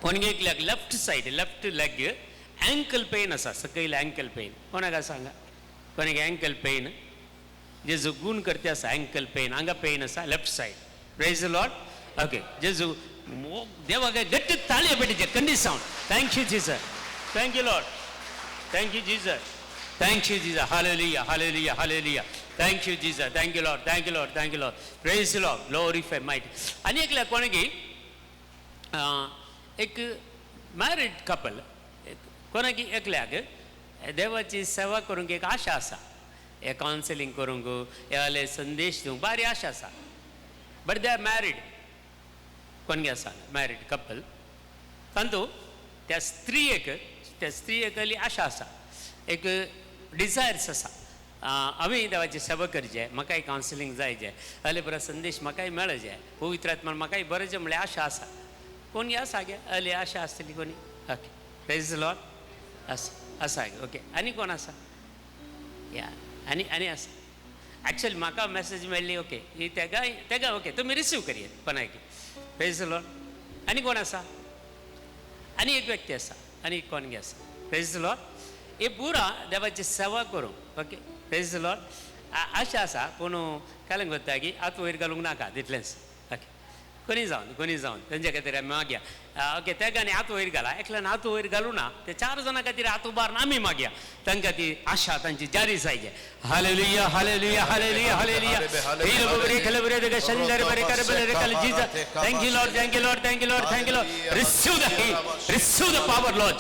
कोणगे एक left side left leg ankle pain असा सकयल अँकल पेन कोणाका सांगा कोणागे अँकल पेन जेजू गुण करते असा अँकल पेन हांगा पेन असा left side praise the Lord okay जेजू देवागे गट्टी ताळी पेटीचे कंडी sound thank you Jesus thank you Lord thank you Jesus thank you Jesus hallelujah hallelujah hallelujah thank you Jesus thank you Lord thank you Lord thank you Lord praise the Lord glorify mighty आनी एकल्या कोणागे एक married couple कोणाकी एकल्याक देवाची सेवा करूंक एक आशा आसा हे कावन्सिलींग करूंक हे संदेश दिवंक बारी आशा आसा बट दे आर मॅरीड कोणगे आसा मॅरीड कपल तांतू त्या स्त्रियेक आशा आसा एक डिझायर्स आसा हांवें देवाची सेवा करचें म्हाकाय कावन्सिलींग जायचें जाल्यार बरो संदेश म्हाकाय मेळचें पवित्र आत्मान म्हाकाय बरेंचें म्हणल्यार आशा आसा कोणी आसा गे हली आशा आसतली कोणी ओके प्रेज द लॉर्ड आसा ओके आनी कोण आसा या आनी आसा एक्चुअली म्हाका मॅसेज मेळ्ळी ओके ही तेगा ओके तुमी रिसीव करियेत कोणाक प्रेज द लॉर्ड आनी कोण आसा आनी एक व्यक्ती आसा आनी कोणगे आसा प्रेज द लॉर्ड हे पुरा देवाची सेवा करूं ओके प्रेज द लॉर्ड आशा आसा पूण कांय कोत्ता की आत वयर घालूंक नाका तितलेंच ओके कोणी जावन तेंचे खातीर आमी मागया ओके तेका न्ही हात वयर घाला एकल्यान हात वयर घालूं ना ते 4 जाणां खातीर हात उबारून आमी मागया तांकां ती आशा तांची जारी जायचे हालेलुया हालेलुया हालेलुया हालेलुया हीर बरे खलबरे दे शंदर बरे करबले रे कल Jesus thank you Lord thank you Lord thank you Lord thank you Lord receive the power Lord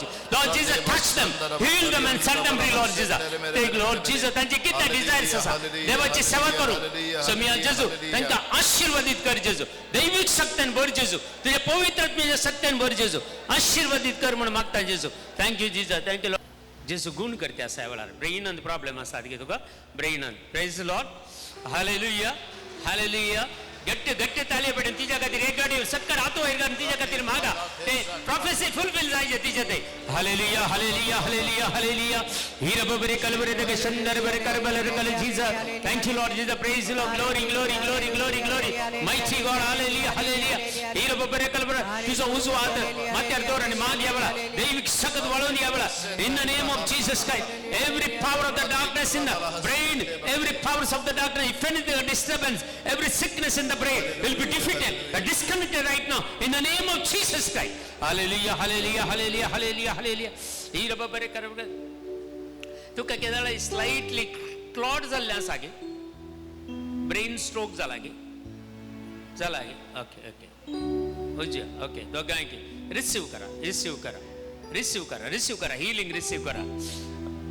Jesus touch them heal them and set them free Lord Jesus take Lord Jesus तांची कितले desires आसा देवाची सेवा करूं सो मी जेजू तांकां आशीर्वादित कर जेजू दैविक शक्तीन भर जेजू तुझे पवित्र आत्म्याच्या शक्तीन भर जेजू आशीर्वादित कर म्हणून मागता जेजू थँक्यू जीसस थँक्यू लॉर्ड जेजू गुण करते असा वेळार ब्रेइनांत प्रॉब्लेम आसा गे तुका ब्रेइनांत प्रेज लॉर्ड हालेलुया हालेलुया गट्टे ताळये पडून तिच्या खातीर एक गाडी सक्कर हातो वयर घालून तिच्या खातीर मागा ते प्रोफेसी फुलफिल जायचे तिचे ते हालेलुया हालेलुया हालेलुया हालेलुया हीर बरे कलबरे दे शंदर बरे करबले रे कल Jesus thank you Lord Jesus praise Lord glory glory glory glory glory mighty God hallelujah hallelujah हीर बरे कलबरे तुझा उजवा हात माथ्यार दवर आणि माग यावळा दैविक शक्ती वाळून यावळा in the name of Jesus Christ every power of the darkness in the brain every powers of the darkness if anything disturbance every sickness in the brain will be defeated disconnected right now in the name of Jesus Christ hallelujah hallelujah hallelujah hallelujah hallelujah ही रबा बरे कर तुका केदाळा slightly clot जाल्ले आसा गे brain stroke जाला गे okay okay okay okay दोगांकी receive करा healing receive करा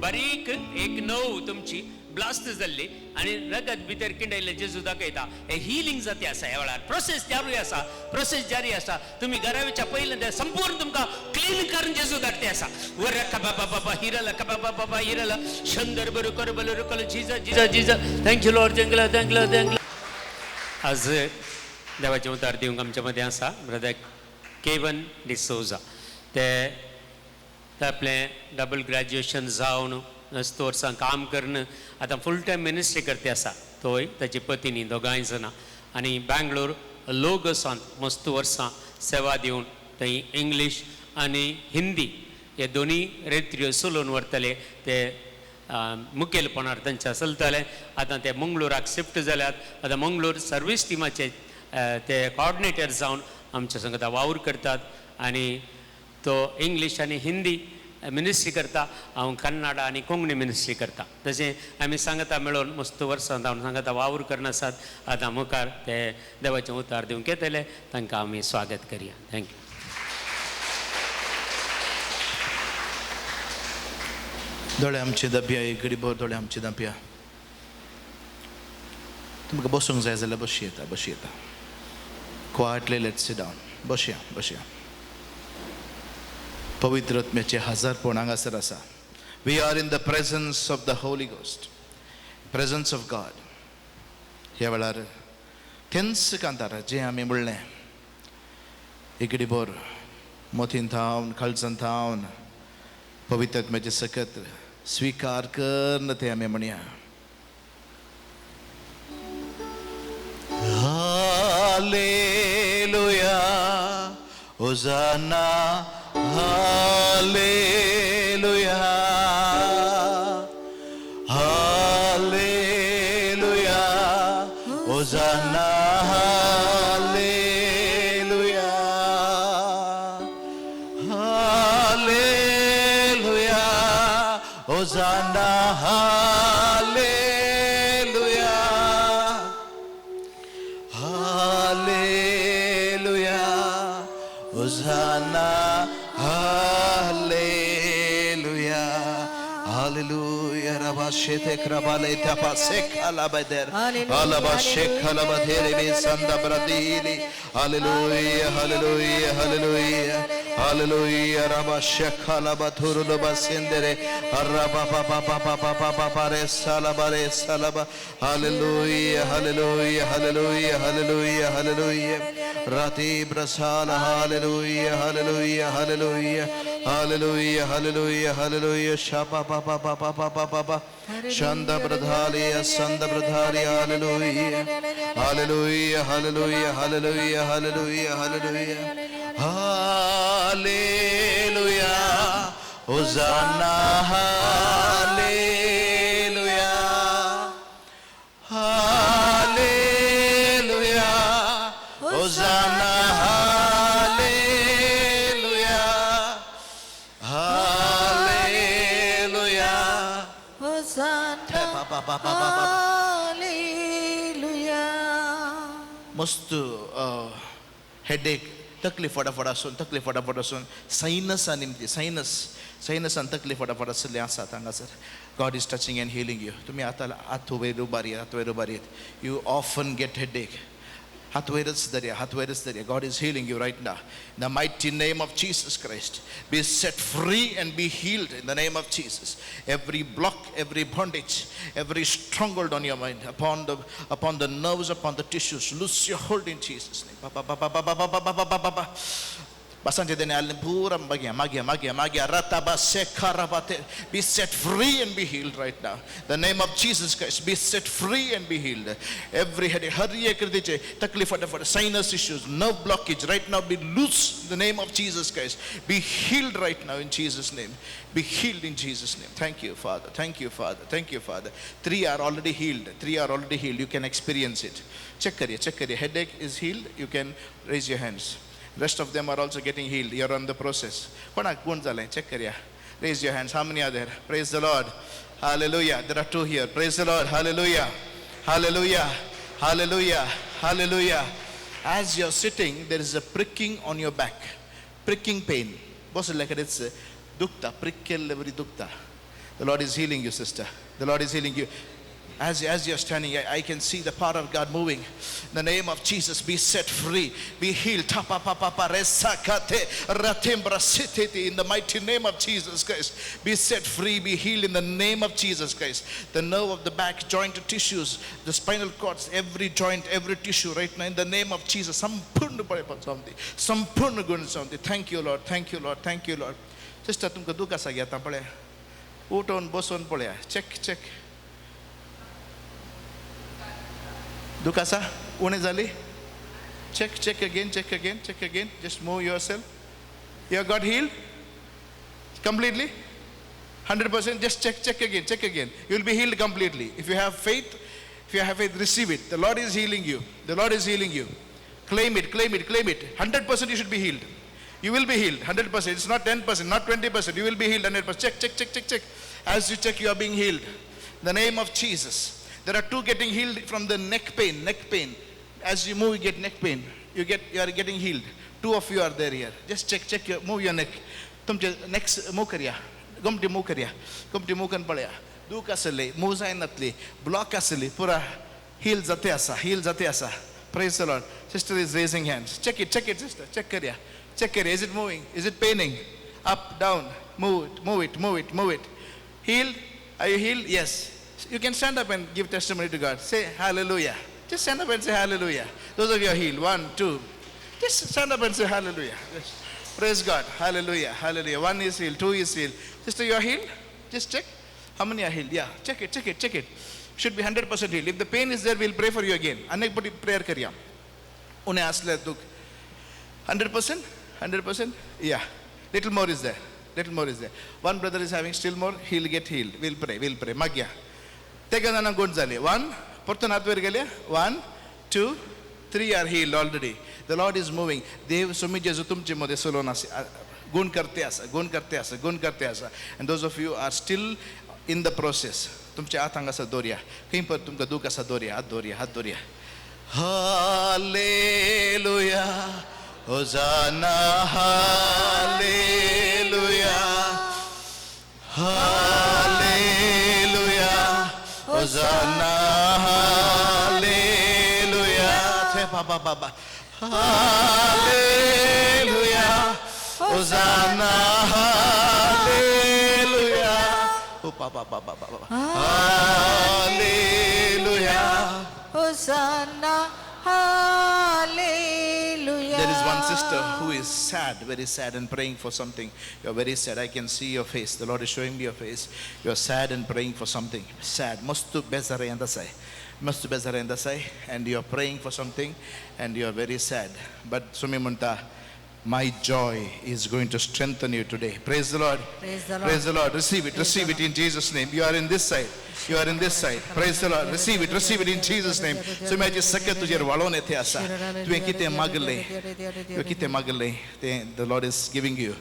बारीक एक नऊ तुमची ब्लास्ट जाल्ली आणि रगत भितर किंडयले जेजू दाखयता हे हीलिंग जाते आसा ह्या वेळार प्रोसेस जारी आसा तुम्ही घराच्या पयले संपूर्ण तुमकां क्लीन करून जेजू धाडटे आसा वर बाबा हिरला शंदर बरो करबल रुकल Jesus thank you Lord thank you आज देवाचे उतार दिवंक आमच्या मध्ये आसा ब्रदर केवन Dsouza ते आपले डबल ग्रॅज्युएशन जावन 2 वर्सां काम करून आता फुल टायम मिनिस्ट्री करते आसा तोय ताची पत्नी दोगांय जाणां आनी बँगलोर लोगोसान मस्त वर्सां सेवा दिवन थंय इंग्लीश आनी हिंदी हे दोनी रेत्र्यो चलोवन व्हरतले ते मुखेलपणान तांच्या चलतले आतां ते मंगळूराक शिफ्ट जाल्यात आतां मंगळूर सर्वीस टिमाचे ते कोऑर्डिनेटर जावन आमच्या संगता वावर करतात आनी तो इंग्लीश आनी हिंदी मिनिस्ट्री करता हांव कन्नड आनी कोंकणी मिनिस्ट्री करता तशें आमी सांगता मेळोन मस्त वर्सां जावन सांगता वावर करना आसात आतां मुखार ते देवाचें उतार दिवंक येतले तांकां आमी स्वागत करया थँक्यू दोळे आमची दब्या एक गरीब दोळे आमची दब्या तुमकां बसूंक जाय जाल्यार बशी येता क्वायटली लेट्स सिट डावन बसया पवित्र आत्म्याचे हजारपण हांगासर आसा we are in the presence of the Holy Ghost presence of God ह्या वेळार तेंच कांतार जें आमी म्हणलें एकेडी बोर मोतीन थावन काळजान थावन पवित्र आत्म्याचे सकत स्वीकार करन ते आमी म्हणया hallelujah Hosanna, hallelujah, hallelujah, Hosanna, hallelujah, hallelujah, Hosanna, hallelujah, hallelujah, Hosanna, hallelujah, hallelujah, Rabashete krabale tapasek alabader, alabashek alabadere be sanda bradili, hallelujah, hallelujah, hallelujah, hallelujah, Rabashek alabathuru lobasendere, arabapapapapapapapare salabare salaba, hallelujah, hallelujah, hallelujah, hallelujah, hallelujah, Rati brasala, hallelujah, hallelujah, hallelujah, hallelujah, hallelujah, hallelujah, shapa papa papa papa papa, shanda bradhali, sanda bradhali, hallelujah, hallelujah, hallelujah, hallelujah, hallelujah, hallelujah, hallelujah, Hosanna, hallelujah, hallelujah, Hosanna, hallelujah, hallelujah, Hosanna, hallelujah. मस्त headache तकलीफ फटाफट असून सायनसा निमती सायनसान तकलीफ फटाफट आसले आसात हांगासर. God is touching and healing you. तुम्ही आता हात वयर उबारयात. You often get headache. हात वयरच दर्या. God is healing you right now. In the mighty name of Jesus Christ. Be set free and be healed in the name of Jesus. Every block, every bondage, every stronghold on your mind, upon the nerves, upon the tissues, loose your hold in Jesus' name. Be set free and be healed right now. The name of Jesus Christ, be set free and be healed. Every headache, sinus issues, nerve blockage right now be loose in the name of Jesus Christ. Be healed right now in Jesus' name. Be healed in Jesus' name. Thank you, Father. Thank you, Father. Thank you, Father. 3 are already healed. You can experience it. Check kariye. Headache is healed. You can raise your hands. Rest of them are also getting healed. You are on the process. Check kariya. Raise your hands. How many are there? Praise the Lord. Hallelujah. There are 2 here. Praise the Lord. Hallelujah. Hallelujah. Hallelujah. Hallelujah. As you're sitting, there is a pricking on your back. Pricking pain. The Lord is healing you, sister. The Lord is healing you. As you're standing, I can see the power of God moving. In the name of Jesus, be set free, be healed. In the mighty name of Jesus Christ, be set free, be healed in the name of Jesus Christ. The nerve of the back, joint tissues, the spinal cords, every joint, every tissue right now, in the name of Jesus. Thank you, Lord. Thank you, Lord. Thank you, Lord. Sister, tumko duka sa gaya tampale. Uton boson polya. Check. Dukasa, une zali. Check again. Just move yourself. You got healed completely, 100%. Just check again. You will be healed completely. If you have faith, receive it. The Lord is healing you. Claim it. 100% you should be healed. You will be healed 100%. It's not 10%, not 20%. You will be healed 100%. Check. As you check, you are being healed. In the name of Jesus. There are 2 getting healed from the neck pain. As you move, you get neck pain. You are getting healed. 2 of you are there here. Just check move your neck. Next move kariya. Gumti move kan palaya. Du kasale, move zainatli, block asli, pura heal zate asa. Praise the Lord. Sister is raising hands. Check it, sister. Check kariya. Is it moving? Is it paining? Up, down. Move it. Healed? Are you healed? Yes. You can stand up and give testimony to God. Say hallelujah. Just stand up and say hallelujah. Those of you are healed. 1, 2. Just stand up and say hallelujah. Yes. Praise God. Hallelujah. 1 is healed. 2 is healed. Sister, you are healed? Just check. How many are healed? Yeah. Check it. Should be 100% healed. If the pain is there, we'll pray for you again. Anekpati prayer kariya. Une asle duk. 100%? 100%? Yeah. Little more is there. Little more is there. One brother is having still more. He'll get healed. We'll pray. Magya. Take another good zali. 1. Portan hatwer gelia. 1, 2, 3 are healed already. The Lord is moving. Dev sumi jesu tumche mode solona gun karte asa. And those of you are still in the process. Tumche atanga sa doria. Kahin par tumka duka sa doria. Hat doria. Hallelujah. Hosanna, hallelujah, hallelujah, Hosanna, hallelujah, Baba, hallelujah, Hosanna, hallelujah, oh Baba, hallelujah, Hosanna, hallelujah. There is one sister who is sad, very sad, and praying for something. You are very sad. I can see your face. The Lord is showing me your face. You are sad and praying for something. Sad. Mastu bezare andasai. And you are praying for something, and you are very sad. But Sumimunta, my joy is going to strengthen you today. Praise the Lord. Praise the Lord. Praise the Lord. Receive it in Jesus' name. You are in this side. Praise the Lord. Receive it in Jesus' name. So imagine sakya tujhe walone the asa. Tu kite magle. The Lord is giving you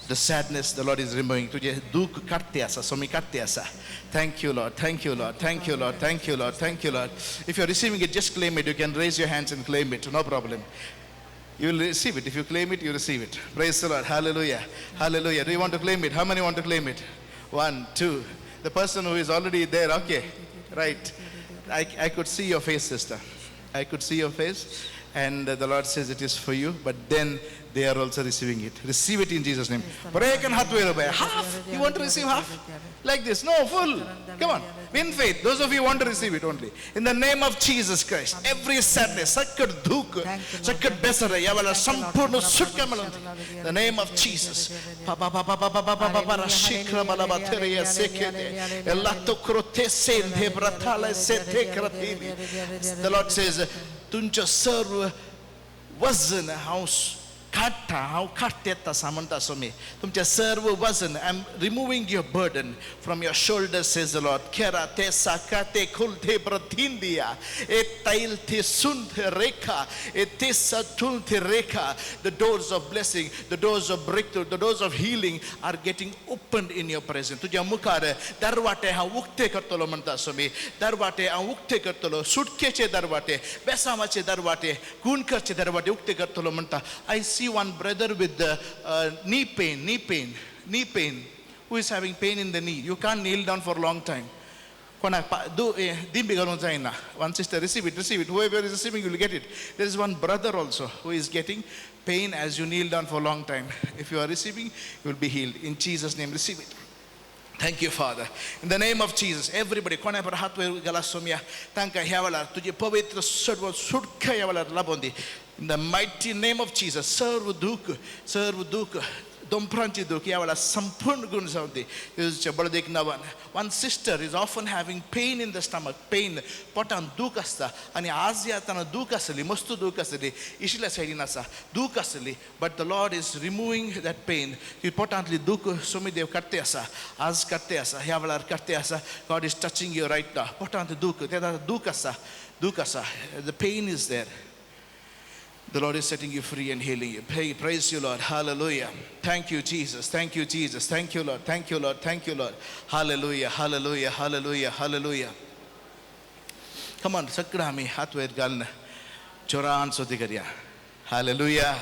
the sadness. The Lord is removing. Tujhe dukh katte asa. Somi katte asa. Thank you, Lord. Thank you, Lord. Thank you, Lord. Thank you, Lord. Thank you, Lord. If you are receiving it, just claim it. You can raise your hands and claim it. No problem. You will receive it. If you claim it, you receive it. Praise the Lord. Hallelujah. Hallelujah. Do you want to claim it? How many want to claim it? 1, 2. The person who is already there. Okay. Right. I could see your face, sister. I could see your face. And the Lord says it is for you. But then they are also receiving it. Receive it in Jesus' name. Half. You want to receive half? Like this. No, full. Come on. In faith. Those of you who want to receive it only. In the name of Jesus Christ. Every sadness. Sakad dhuk. Sakad besara. Yavala sampurno sukkamalam. The name of Jesus. The Lord says, Tuncha serve wasn't a house. How katteta samanta somi. Tumcha serve wasn't. I'm removing your burden from your shoulders, says the Lord. Kera te sakate kulte bratindia. Et tail te sunte reka. Et te satulte reka. The doors of blessing, the doors of breakthrough, the doors of healing are getting opened in your presence. Tuja mukare darwate ha ukte kartolo manta somi. Darwate ha ukte kartolo. Sutkeche darwate. Besamache darwate. Gunkarche darwate ukte kartolo manta. I see one brother with the knee pain, who is having pain in the knee. You can't kneel down for a long time. One sister, receive it. Whoever is receiving, you will get it. There is one brother also who is getting pain as you kneel down for a long time. If you are receiving, you will be healed. In Jesus' name, receive it. Thank you, Father. In the name of Jesus, everybody, in the mighty name of Jesus, serve Duk, Dompranchi Duk, Yavala Sampun Gunzaundi. This is Chabaldik Navan. One sister is often having pain in the stomach, pain, Potan Dukasta, and Asia Tana Dukasali, Mustu Dukasali, Ishila Saidinasa, Dukasali, but the Lord is removing that pain. Importantly, Duku Sumidev Karteasa, Az Karteasa, Yavalar Karteasa, God is touching you right now. Potant Duku, Dukasa, the pain is there. The Lord is setting you free and healing you. Praise you, Lord. Hallelujah. Thank you, Jesus. Thank you, Jesus. Thank you, Lord. Thank you, Lord. Thank you, Lord. Hallelujah. Hallelujah. Hallelujah. Hallelujah. Come on, sakrami hatwed galna. Choran sotikariya. Hallelujah.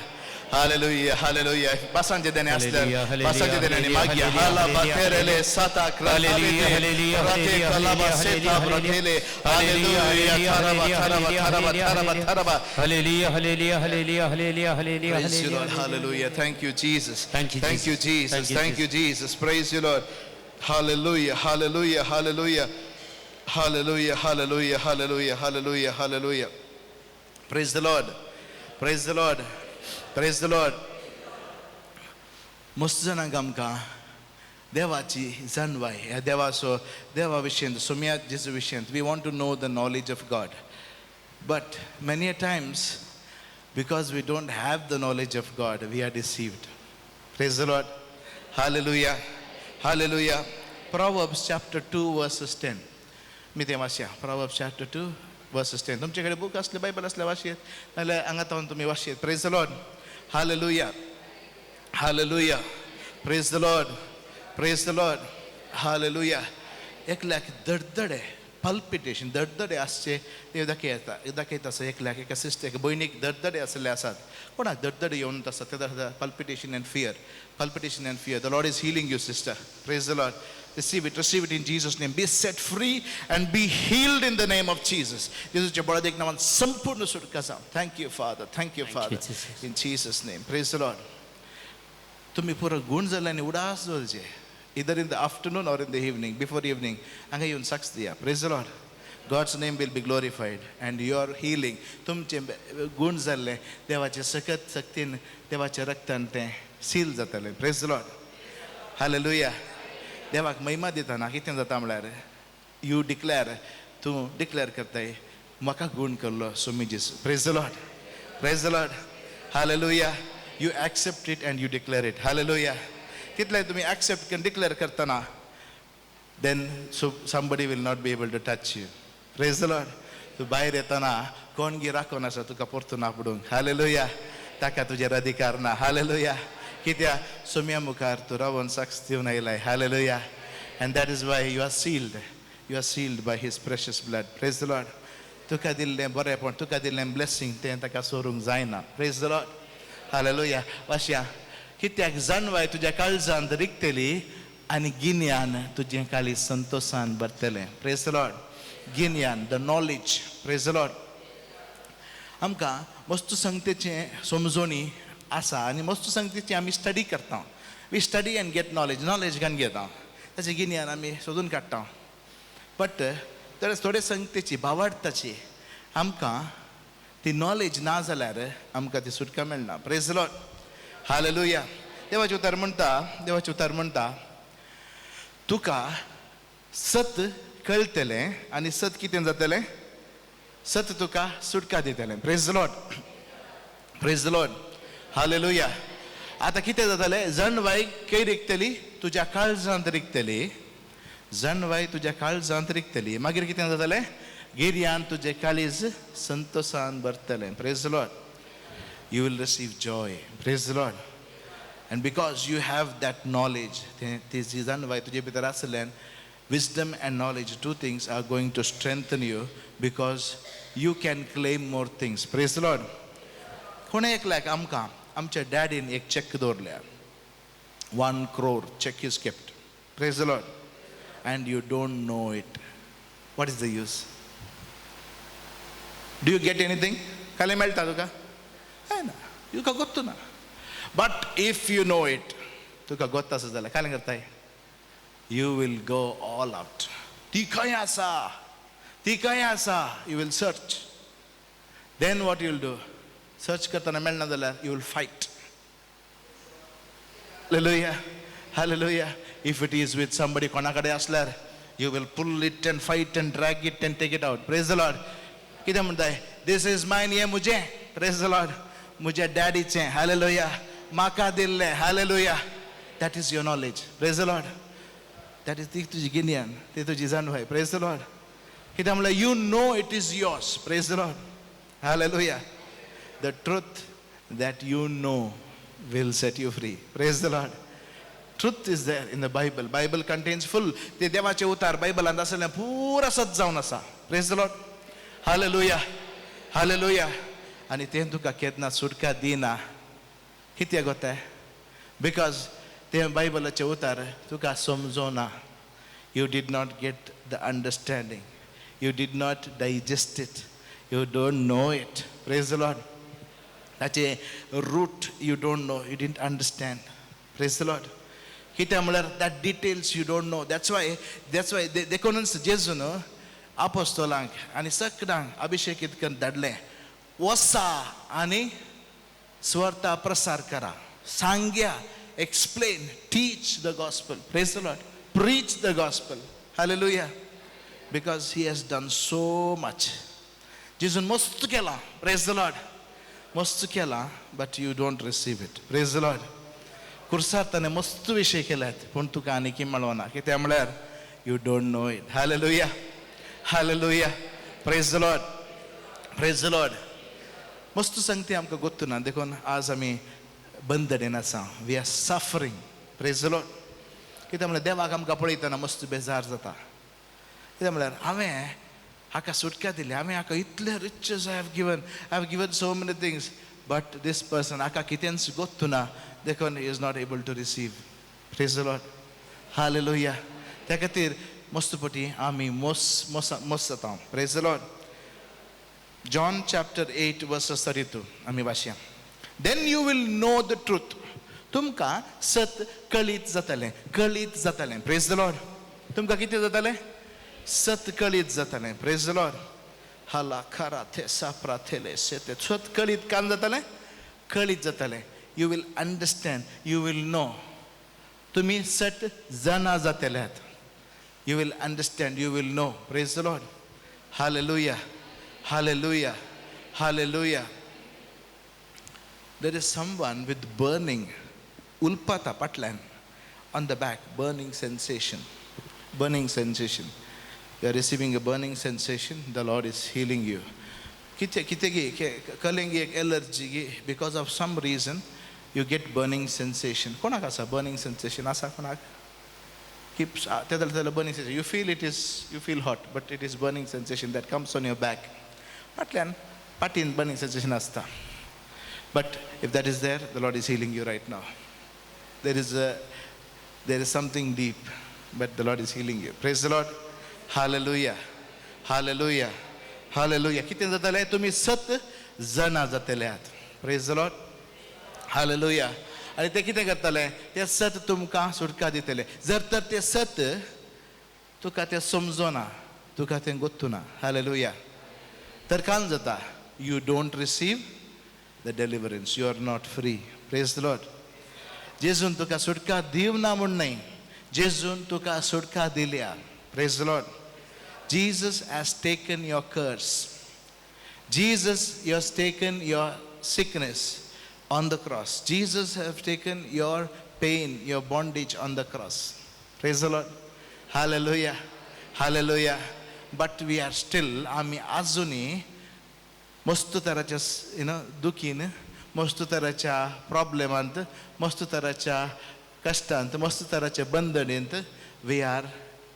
Hallelujah, hallelujah. Pasanje dene asler. Pasanje dene magya. Hala baterele sata krale. Hallelujah, hallelujah, hallelujah. Hallelujah, hallelujah. Hallelujah, hallelujah, hallelujah, hallelujah. Praise you, Lord. Hallelujah. Thank you, Jesus. Thank you, Jesus. Thank you, Jesus. Praise you, Lord. Hallelujah, hallelujah, hallelujah. Hallelujah, hallelujah, hallelujah, hallelujah, hallelujah. Praise the Lord. Praise the Lord. Praise the Lord. Mustanagamka Devachi Zanvai Devaso Deva Vishant Sumya Jesu Vishant. We want to know the knowledge of God. But many a times Because we don't have the knowledge of God, we are deceived. Praise the Lord. Hallelujah. Hallelujah. Proverbs chapter 2 verses 10. मी ते वाचया. Proverbs chapter 2 verses 10. तुमच्याकडे book असले, Bible असले वाचयेत, नाल्यार हांगा तुम्ही वाचयेत. Praise the Lord. Hallelujah. Hallelujah. Praise the Lord. Praise the Lord. Hallelujah. एकल्याक दडदड आहे, palpitation, दडदडे आसचे ते दाखयता आसा. एकल्याक एका सिस्टर, एका भयणीक दडदडे आसले आसात. कोणाक दडदडे येवन आसा ते palpitation and fear. Palpitation and fear. The Lord is healing you, sister. Praise the Lord. Receive it in Jesus' name. Be set free and be healed in the name of Jesus. Jesus बड़ा देखना मन संपूर्ण सुटका सा. Thank you, Father. Thank you, Father. In Jesus' name. Praise the Lord. तुम्ही पूरा गुण झाल्याने उदास झालचे. Either in the afternoon or in the evening, before evening. हांगा येवन साक्ष दिया. Praise the Lord. God's name will be glorified and your healing. तुमचे गुण झाले देवाचे सकत शक्तीन देवाचे रक्तान ते सील जातले. Praise the Lord. Hallelujah. देवाक महिमा दिताना कितें जाता म्हळ्यार you declare, तूं डिक्लेअर करताय म्हाका गुण करलो सो मी जेसू. Praise the Lord. Praise the Lord. Hallelujah. You accept it and you declare it. Hallelujah. तितले तुम्ही accept and declare करताना then somebody will not be able to touch you. Praise the Lord. तू भायर येताना कोण गिराकोन आसा तुका परतून आपडूंक. Hallelujah. ताका तुजेर अधिकार ना. Hallelujah. कित्या सोम्या मुखार तू रावन साक्ष दिवन आयलाय. Hallelujah. And that is why you are sealed. You are sealed by his precious blood. Praise the Lord. तुका दिल्लें बरेपण, तुका दिल्लें blessing तें ताका सोरूंक जायना. Praise the Lord. Hallelujah. वाश्या कित्याक जाणवाय तुज्या काळजांत रिगतली आनी गिन्यान तुजें काळीज संतोषान भरतलें. Praise the Lord. गिन्यान, the knowledge. Praise the Lord. आमकां वस्तू संगतेचें समजोनी आसा आनी वस्तू संगतेची आमी स्टडी करता. We study and get knowledge घान घेता. ताचें गिन्यान आमी सोदून काडटा. बट थोडे संगतेची भावार्थाची आमकां ती नॉलेज ना जाल्यार आमकां ती सुटका मेळना. Praise the Lord. हालेलुया. देवाचें उतर म्हणटा तुका सत कळटलें आनी सत कितें जातलें. सत तुका सुटका दितलें. Praise the Lord. Praise the Lord. Hallelujah. आतां कितें जातलें. जणवाय खंय रिगतली. तुज्या काळजांत रिगतली. जणवाय तुज्या काळजांत रिगतली. मागीर कितें जातलें. गिर्यान तुजें काळीज संतोषान भरतलें. Praise the Lord. You will receive joy. Praise the Lord. And because you have that knowledge, ती जणवाय तुजे भितर आसल्यान wisdom and knowledge, two things are going to strengthen you because you can claim more things. Praise the Lord. कोणे एकल्याक आमकां आमच्या डॅडीन एक check दवरल्या. 1 crore check is kept. Praise the Lord. And you don't know it. What is the use? Do you get anything? काले मेळटा तुका. ना तुका गोत्तू ना. But if you know it, तुका गोत्ता आसा जाल्यार काले करताय. You will go all out. ती खंय आसा. ती खंय आसा. You will search. Then what you will do? Search करताना मेळना जाल्यार you will fight. Hallelujah. Hallelujah. If it is with somebody कोणाकडे असल्यार you will pull it and fight and drag it and take it out. Praise the Lord. कितें म्हणताय. This is mine. हे मुजे. Praise the Lord. मुजे डॅडीचें. Hallelujah. म्हाका दिल्लें. Hallelujah. That is your knowledge. Praise the Lord. That is ती तुजी गिन्यान. ती तुजी जाणवाय. Praise the Lord. कितें म्हणल्यार you know it is yours. Praise the Lord. Hallelujah. The truth that you know will set you free. Praise the Lord. Truth is there in the Bible. Bible contains full. ते देवाचे उतार बायबलांत आसल्यान पुरा सत जावन आसा. Praise the Lord. Hallelujah. Hallelujah. आनी तें तुका केन्ना सुटका दिना. कित्याक गोताय. Because ते बायबलाचे उतार तुका समजोना. You did not get the understanding. You did not digest it. You don't know it. Praise the Lord. ताचे root you don't know. You didn't understand. Praise the Lord. कित्याक म्हळ्यार that details you don't know. That's why देखूनच जेजून आपोस्तोलांक आनी सगळ्यांक अभिषेकीत करून धाडलें. वसा आनी सुवार्ता प्रसार करा. सांग्या. Explain. Teach the gospel. Praise the Lord. Preach the gospel. Hallelujah. Because he has done so much. जेजून मस्त केला. Praise the Lord. मस्त केला but you don't receive it. Praise the Lord. कुर्सार ताणें मस्त विशय केल्यात पूण तुका आनीक मेळोना कित्याक म्हळ्यार you don't know it. Hallelujah, hallelujah. Praise the Lord, praise the Lord. मस्त सांगती आमकां गोत्तू ना देखून आज आमी बंदडेन आसा. We are suffering. Praise the Lord. कित्याक म्हळ्यार देवाक आमकां पळयतना मस्त बेजार जाता. कित्याक म्हळ्यार हांवें हाका सुटका दिली, हांवें हाका इतले riches I have given so many things but this person हाका कितेंच गोत्तू ना देखून he is not able to receive. Praise the Lord. Hallelujah. त्या खातीर मस्त पटी आमी मोस जाता. Praise the Lord. John chapter 8 verses 32 आमी वाचया. Then you will know the truth. तुमकां सत कळीत जातलें, कळीत जातलें. Praise the Lord. तुमकां कितें जातलें? सत कळीत जातलें. Praise the Lord. हाला खरा थे सापरा थेले सेते सत कळीत कान जातलें, कळीत जातलें. You will understand, you will know. तुमी सट जाणा जातल्यात. You will understand, you will know. Praise the Lord. Hallelujah, hallelujah, hallelujah. There is someone with burning ulpata patlan on the back, burning sensation, burning sensation. You are receiving a burning sensation. The Lord is healing you. Kitegi kalengi ek allergy gi because of some reason you get burning sensation. Kona kasa burning sensation asa kona keeps tedal burning sensation. You feel hot, but it is burning sensation that comes on your back. Patlan patin burning sensation asta. But if that is there, the Lord is healing you right now. There is something deep, but the Lord is healing you. Praise the Lord. Hallelujah, hallelujah, hallelujah. Kitin zatale tumi sat zana zateleat. Praise the Lord. Hallelujah. आणि ते कितें करतले? ते सत तुमकां सुटका दितले. जर तर ते सत तुका ते समजोना, तुका तें गोत्तूना. हालेलुया. तर काल जाता you don't receive the deliverance. You are not free. Praise the Lord. जेजून तुका सुटका दिवना म्हूण न्हय, जेजून तुका सुटका दिल्या. Praise the Lord. Jesus has taken your curse. Jesus has taken your sickness on the cross. Jesus has taken your pain, your bondage on the cross. Praise the Lord. Hallelujah. Hallelujah. But we are still, आम्ही अजूनही मस्त तराच्या दुखीन, मस्त तराच्या प्रॉब्लेमांत, मस्त तराच्या कष्टांत, मस्त तराच्या बंधनेंत we are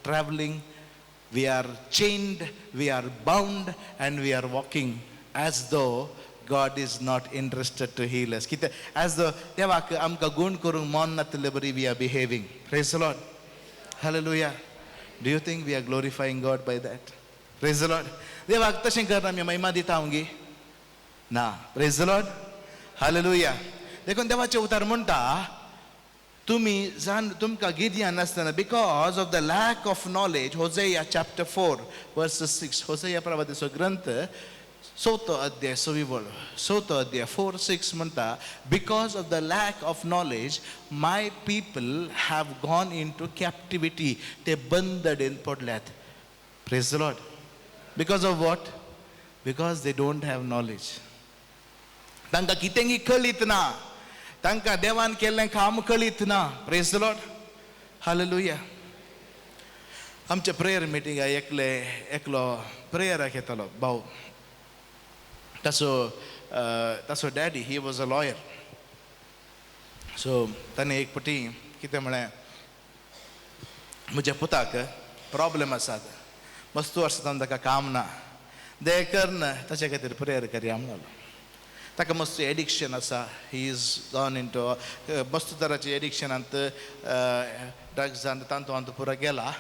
traveling, we are chained, we are bound, and we are walking as though God is not interested to heal us. As though देवाक आमकां गुण करूंक मन नातले बरी we are behaving. Praise the Lord. Hallelujah. Do you think we are glorifying God by that? Praise the Lord. देवाक तशें करना आमी महिमा दिता हांगी ना. Praise the Lord. Hallelujah. देखून देवाचे उतार म्हणटा तुम्ही जाण तुमकां गिद्यान नासतना because of the lack of knowledge. Hosea chapter 4 verse 6. Hosea प्रवादीचो ग्रंथ 4 अध्याय 4 अध्याय 4:6 म्हणटा because of the lack of knowledge my people have gone into captivity. ते बंदडेन पडल्यात. Praise the Lord. Because of what? Because they don't have knowledge. तांकां कितेंय कळीत ना, तांकां देवान केल्लें काम कळीत ना. Praise the Lord. Hallelujah. आमच्या प्रेयर मिटिंगा एकलो प्रेयराक येतालो भाऊ. ताचो daddy he was a lawyer. So ताणें एक पटी कितें म्हळें म्हज्या पुताक प्रॉब्लेम आसात, मस्त वर्सां ताका काम ना, दे करन ताचे खातीर प्रेयर करया म्हणलो. ताका मस्त एडिक्शन आसा. He is gone into मस्त तराची एडिक्शनांत ड्रग्सांत तांतू पुरो गेला.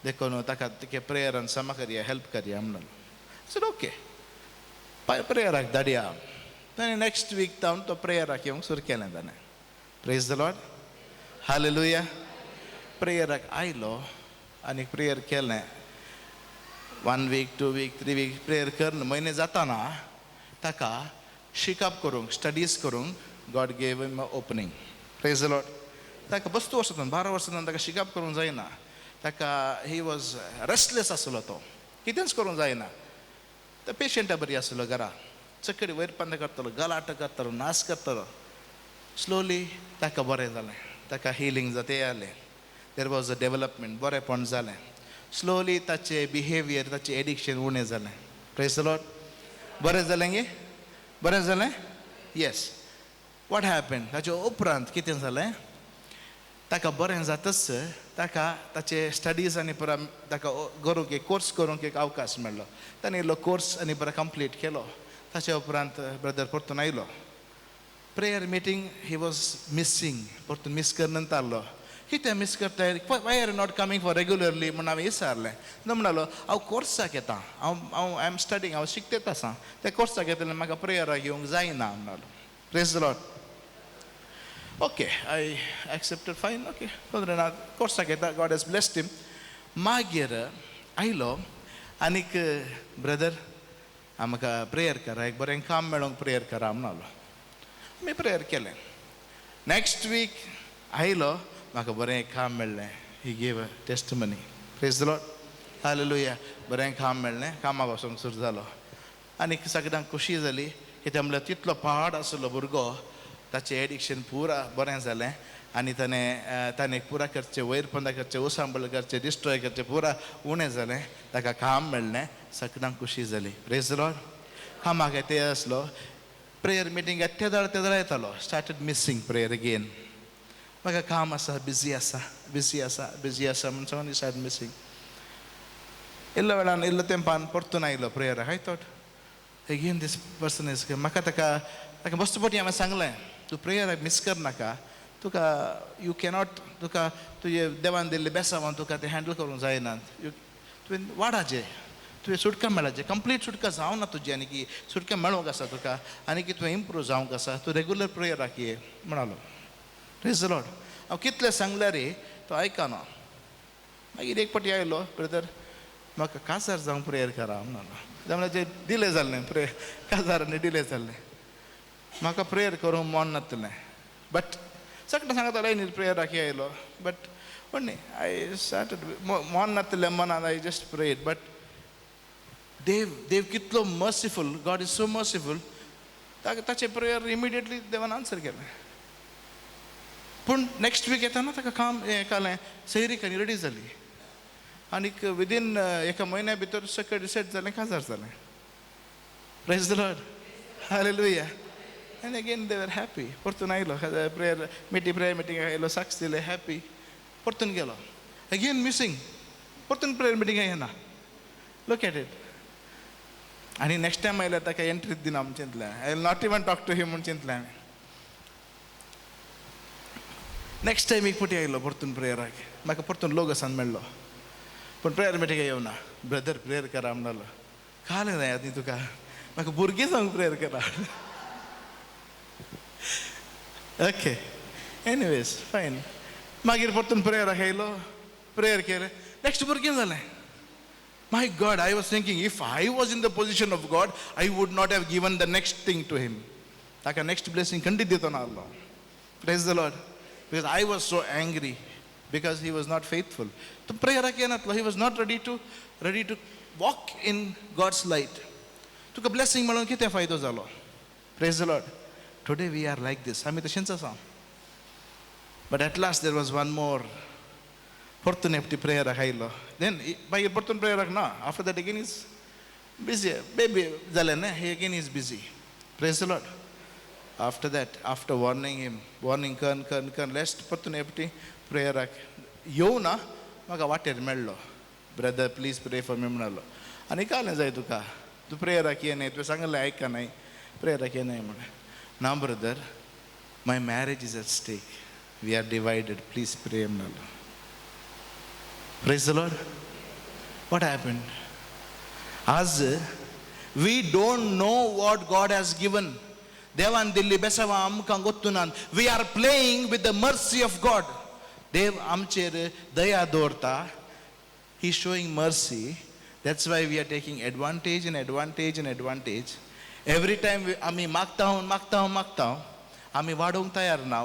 देखून ताका तिके प्रेयरान समा करया, हेल्प करया म्हणलो. सो ओके प्रेयराक धाडया. ताणें नेक्स्ट वीक जावन तो प्रेयराक येवंक सुरू केलें ताणें. Praise the Lord. हालेलुया. प्रेयराक आयलो आनी प्रेयर केलें. 1 week, 2 week, 3 week प्रेयर करन म्हयने जाताना ताका शिकप करूंक, स्टडीज करूंक God gave him a opening. Praise the Lord. ताका बस्तू वर्सां 12 वर्सां ताका शिकप करूंक जायना. ताका ही वॉज रेस्टलेस आसलो. तो कितेंच करूंक जायना. तो पेशंटा बरी आसलो घरा. चकडी वैरपंद करतलो गलाट करतलो नाच करतलो स्लोली ताका बरें जालें ताका हिलींग जाते जालें देर वॉज अ डेव्हलपमेंट बरेंपण जालें स्लोली ताचें बिहेवियर ताचें एडिक्शन उणें जालें प्रेज द लॉर्ड बरें जालें गे बरें जालें येस वॉट हॅपन ताचे उपरांत कितें जालें ताका बरें जातच ताका ताचे स्टडीज आनी परत ताका करूंक एक कोर्स करूंक एक अवकाश मेळ्ळो ताणें इल्लो कोर्स आनी परत कंप्लीट केलो ताचे उपरांत ब्रदर परतून आयलो prayer meeting he was missing परतून मिस करनंत आसलो कितें मिस करताय why are not coming for regularly म्हूण हांवें विचारलें तो म्हणलो हांव कोर्साक येता हांव आय एम स्टडींग हांव शिकतेत आसा त्या कोर्साक येतलें म्हाका प्रेयराक येवंक जायना म्हणलो praise the Lord okay I accepted fine okay कोर्साक येता गॉड हॅज ब्लेस्ड हिम मागीर आयलो आनीक ब्रदर म्हाका प्रेयर करा एक बरें काम मेळोंक प्रेयर करा म्हणलो मी प्रेयर केलें नेक्स्ट वीक आयलो म्हाका बरें काम मेळ्ळें he gave a testimony praise the Lord hallelujah बरें काम मेळ्ळें कामाक वचोंक सुरू जालो आनीक सगळ्यांक खुशी जाली कित्याक म्हणल्यार तितलो पाड आसलो भुरगो ताचें एडिक्शन पुरा बरें जालें आनी ताणें पुरा करचें वैरपंद करचें उसांबळ करचें डिस्ट्रॉय करचें पुरा उणें जालें ताका काम मेळ्ळें सगळ्यांक खुशी जाली प्रेज द लॉर्ड कामाक येते आसलो प्रेयर मिटींग तेदळ येतालो स्टार्टेड मिसींग प्रेयर अगेन म्हाका काम आसा बिजी आसा म्हूण सांगून ही स्टार्ट मिसींग इल्लो वेळान इल्लो तेंपान परतून आयलो प्रेयराक I thought again this person is म्हाका ताका बसपटी हांवें सांगलें तूं प्रेयराक मिस करनाका तुका यू कॅनॉट तुका तुजे देवान दिल्ले बेसांवान तुका ते हँडल करूंक जायना तुवें वाडाचें तुवें सुटका मेळाचें कंप्लीट सुटका जावना तुजी आनी की सुटका मेळोंक आसा तुका आनी की तुवें इम्प्रूव जावंक आसा तूं रेग्युलर प्रेयराक ये म्हणलो प्रेज द लॉर्ड हांव कितलें सांगल्यार तो आयकना मागीर एक फावटी आयलो ब्रदर म्हाका काजार जावंक प्रेयर करा म्हणलो त्यामुळे डिले जाल्लें प्रेयर काजारांनी डिले जाल्लें म्हाका प्रेयर करूंक मन नासलें बट सगळें सांगतालें न्ही प्रेयराक आयलो बट न्ही आय स्टार्टेड मन नासलें मनान I just prayed but they've कितलो मर्सिफूल गॉड इज सो मर्सिफूल ताचें प्रेयर इमिडिएटली देवान आन्सर केलें पूण नेक्स्ट वीक येताना ताका काम हें कालें सैरीक आनी रेडी जाली आनीक विदीन एका म्हयन्या भितर सगळें रिसेट जालें काजार जालें प्रेज द लॉर्ड हालेलुया आनी अगेन दे वर हॅपी परतून आयलो प्रेयर मिटींगाक आयलो साक्ष दिलें हॅपी परतून गेलो अगेन मिसींग परतून प्रेयर मिटींगाक येना लूक एट इट आनी नेक्स्ट टायम आयल्यार ताका एंट्रीच दिना म्हूण चिंतलें I will not even talk to him म्हूण चिंतलें हांवें नेक्स्ट टायम एक फावटी आयलो परतून प्रेयराक म्हाका परतून लोगसान मेळ्ळो पूण प्रेयर मिटींगाक येवना ब्रदर प्रेयर करा म्हणलो कालें जाय न्ही तुका म्हाका भुरगीं जावंक प्रेयर करा ओके एनिवेज फायन मागीर परतून प्रेयराक आयलो प्रेयर केलें नेक्स्ट भुरगीं जालें my God I was thinking if I was in the position of God I would not have given the next thing to him ताका नेक्स्ट ब्लेसिंग खंडीत दितो ना आसलो praise the Lord because I was so angry because he was not faithful. तो प्रेयराक येनासलो he was not ready to walk in God's light. तुका blessing मेळोन कितें फायदो जालो praise the Lord. Today we are like this. आमी तशेंच आसा but at last there was one more परतून एकटी प्रेयराक आयलो then मागीर परतून प्रेयराक ना after that again is busy baby जालें न्ही he again is busy praise the Lord. After that, after warning him, कन लेस्ट परतून एपटी प्रेयराक येवना म्हाका वाटेर मेळ्ळो brother please pray for me म्हणलो आनी कालें जाय तुका तूं प्रेयराक येनाय तुवें सांगलें आयकनाय प्रेयराक येनाय म्हणून ना brother my marriage is at stake we are divided please pray म्हणलो praise the Lord what happened आज we don't know what God has given देवान दिल्ली बेसांवां आमकां गोत्तुनान we are playing with the mercy of God देव आमचेर दया दवरता he is showing mercy that's why we are taking advantage every time आमी मागता आमी वाडोवंक तयार ना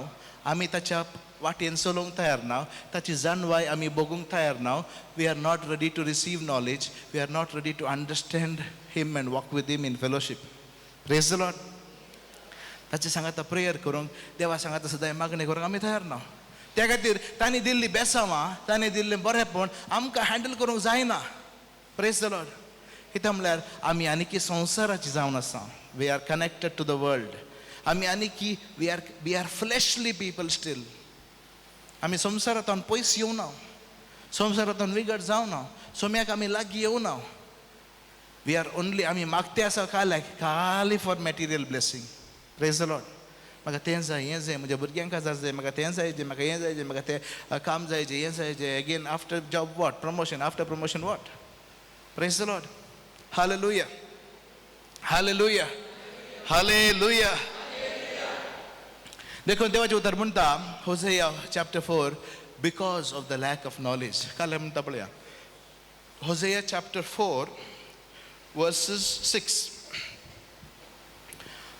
आमी ताच्या वाटेन चलोवंक तयार ना ताची जाणवाय आमी बगूंक तयार ना we are not ready to receive knowledge we are not ready to understand him and walk with him in fellowship praise the Lord. ताचे सांगाता प्रेयर करूंक, देवा सांगाता सदां मागणी करूंक आमी तयार ना. त्या खातीर तांणी दिल्ली बेसांवां, तांणी दिल्लें बरेंपण आमकां हँडल करूंक जायना. Praise the Lord. कित्याक म्हळ्यार आमी आनीकी संवसाराची जावन आसा. We are connected to the world. आमी आनीकी we are fleshly people still. आमी संवसारांतल्यान पयस येवना, संवसारांतल्यान विगड जावना, सोम्याक आमी लागीं येवना. वी आर ओन्ली, आमी मागते आसा खाली for material blessing. Praise the Lord. म्हाका तें जाय, हें जाय, म्हज्या भुरग्यांक काजार जाय, म्हाका तें जाय, म्हाका हें जाय, म्हाका तें काम जाय, हें जाय. Again after job what, promotion, after promotion what. Praise the Lord. Hallelujah, hallelujah, hallelujah. देखो देवाचें उतर म्हणटा Hosea chapter 4, because of the lack of knowledge. काल म्हणटा पळया, Hosea chapter 4 verses 6.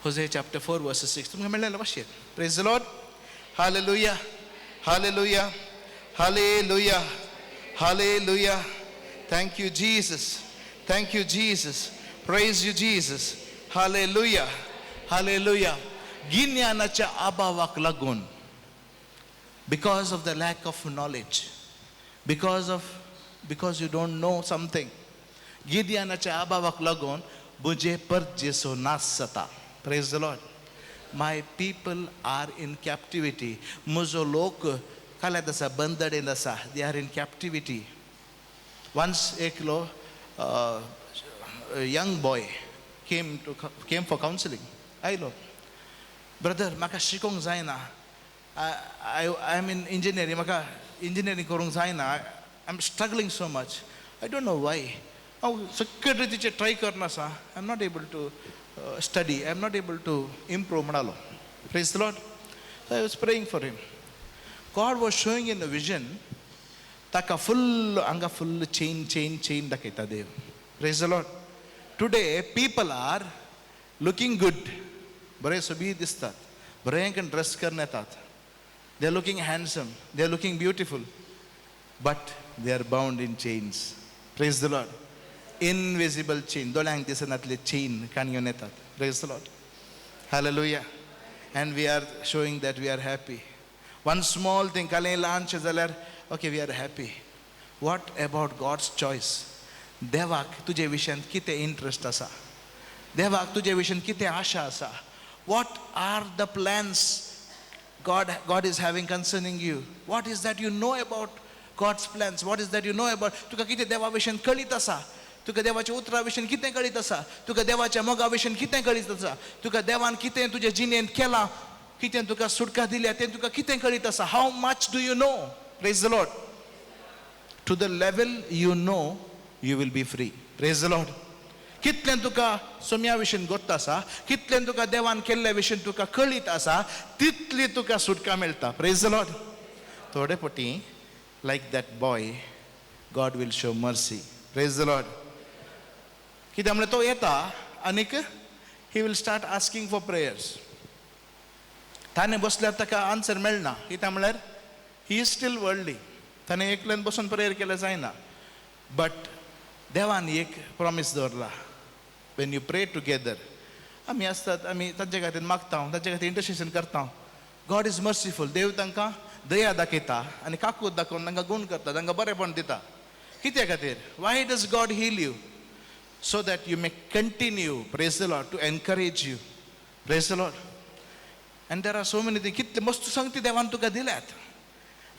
Hosea chapter 4 verses 6. तुमकां मेळ्ळें मातशें. Praise the Lord. Hallelujah. Hallelujah. Hallelujah. Hallelujah. Thank you Jesus. Thank you Jesus. Praise you Jesus. Hallelujah. Hallelujah. गिन्यानाच्या अभावाक लागून, because of the lack of knowledge, because you don't know something, गिन्यानाच्या अभावाक लागून बुजे परजेसो नास जाता. Praise the Lord. My people are in captivity. म्हजो लोक काल्यात आसा, बंदडेन आसा. They are in captivity. Once एकलो young boy came for counselling. आयलो, ब्रदर म्हाका शिकोवंक जायना, आय एम इन इंजिनियरींग, म्हाका इंजिनियरींग करूंक जायना, I am struggling so much, I don't know why. हांव सगळे रितीचे ट्राय करना आसा, I am not able to study, I am not able to improve म्हणलो. Praise the Lord. So I was praying for him. God was showing in a vision. ताका full हांगा full chain दाखयता देव. Praise the Lord. Today people are looking good. बरे सोबी दिसतात, बरे करून ड्रेस करून येतात. They are looking handsome, they are looking beautiful, but they are bound in chains. Praise the Lord. Invisible chain, दोळ्यांक दिसनातले चेन कान घेवन येतात. Praise the Lord. Hallelujah. And we are showing that we are happy. One small thing कालें ल्हानशें जाल्यार okay we are happy. What about God's choice. देवाक तुजे विशयान कितें इंट्रस्ट आसा, देवाक तुजे विशयान कितें आशा आसा. What are the plans God is having concerning you. What is that you know about God's plans? What is that you know about? तुका कितें देवा विशयान कळीत आसा, तुका देवाच्या उतरा विशयान कितें कळीत आसा, तुका देवाच्या मोगा विशयान कितें कळीत आसा, तुका देवान कितें तुजे जिणेंत केलां, कितें तुका सुटका दिल्या तें तुका कितें कळीत आसा. How much do you know. Praise the Lord. To the level you know you will be free. Praise the Lord. कितलें तुका सोम्या विशयान गोत्त आसा, कितलें तुका देवान केल्ल्या विशयान तुका कळीत आसा, तितली तुका सुटका मेळटा. Praise the Lord. थोडे पटी like that boy God will show mercy. Praise the Lord. कित्याक म्हळ्यार तो येता आनीक he will start asking for prayers. ताणें बसल्यार ताका आन्सर मेळना. कित्याक म्हळ्यार ही इज स्टील वर्ल्डली. ताणें एकल्यान बसून प्रेयर केलें जायना. बट देवान एक प्रॉमीस दवरला. वेन यू प्रे टुगेदर, आमी आसतात, आमी तांचे खातीर मागता, तांचे खातीर इंटरसेशन करता. God is मर्सीफूल. देव तांकां दया दाखयता आनी काकूत दाखोवन तांकां गूण करता, तांकां बरेंपण दिता. कित्या खातीर? Why does God heal you? So that you may continue. Praise the Lord. To encourage you. Praise the Lord. And there are so many thing. कितले मस्त संगती देवान तुका दिल्यात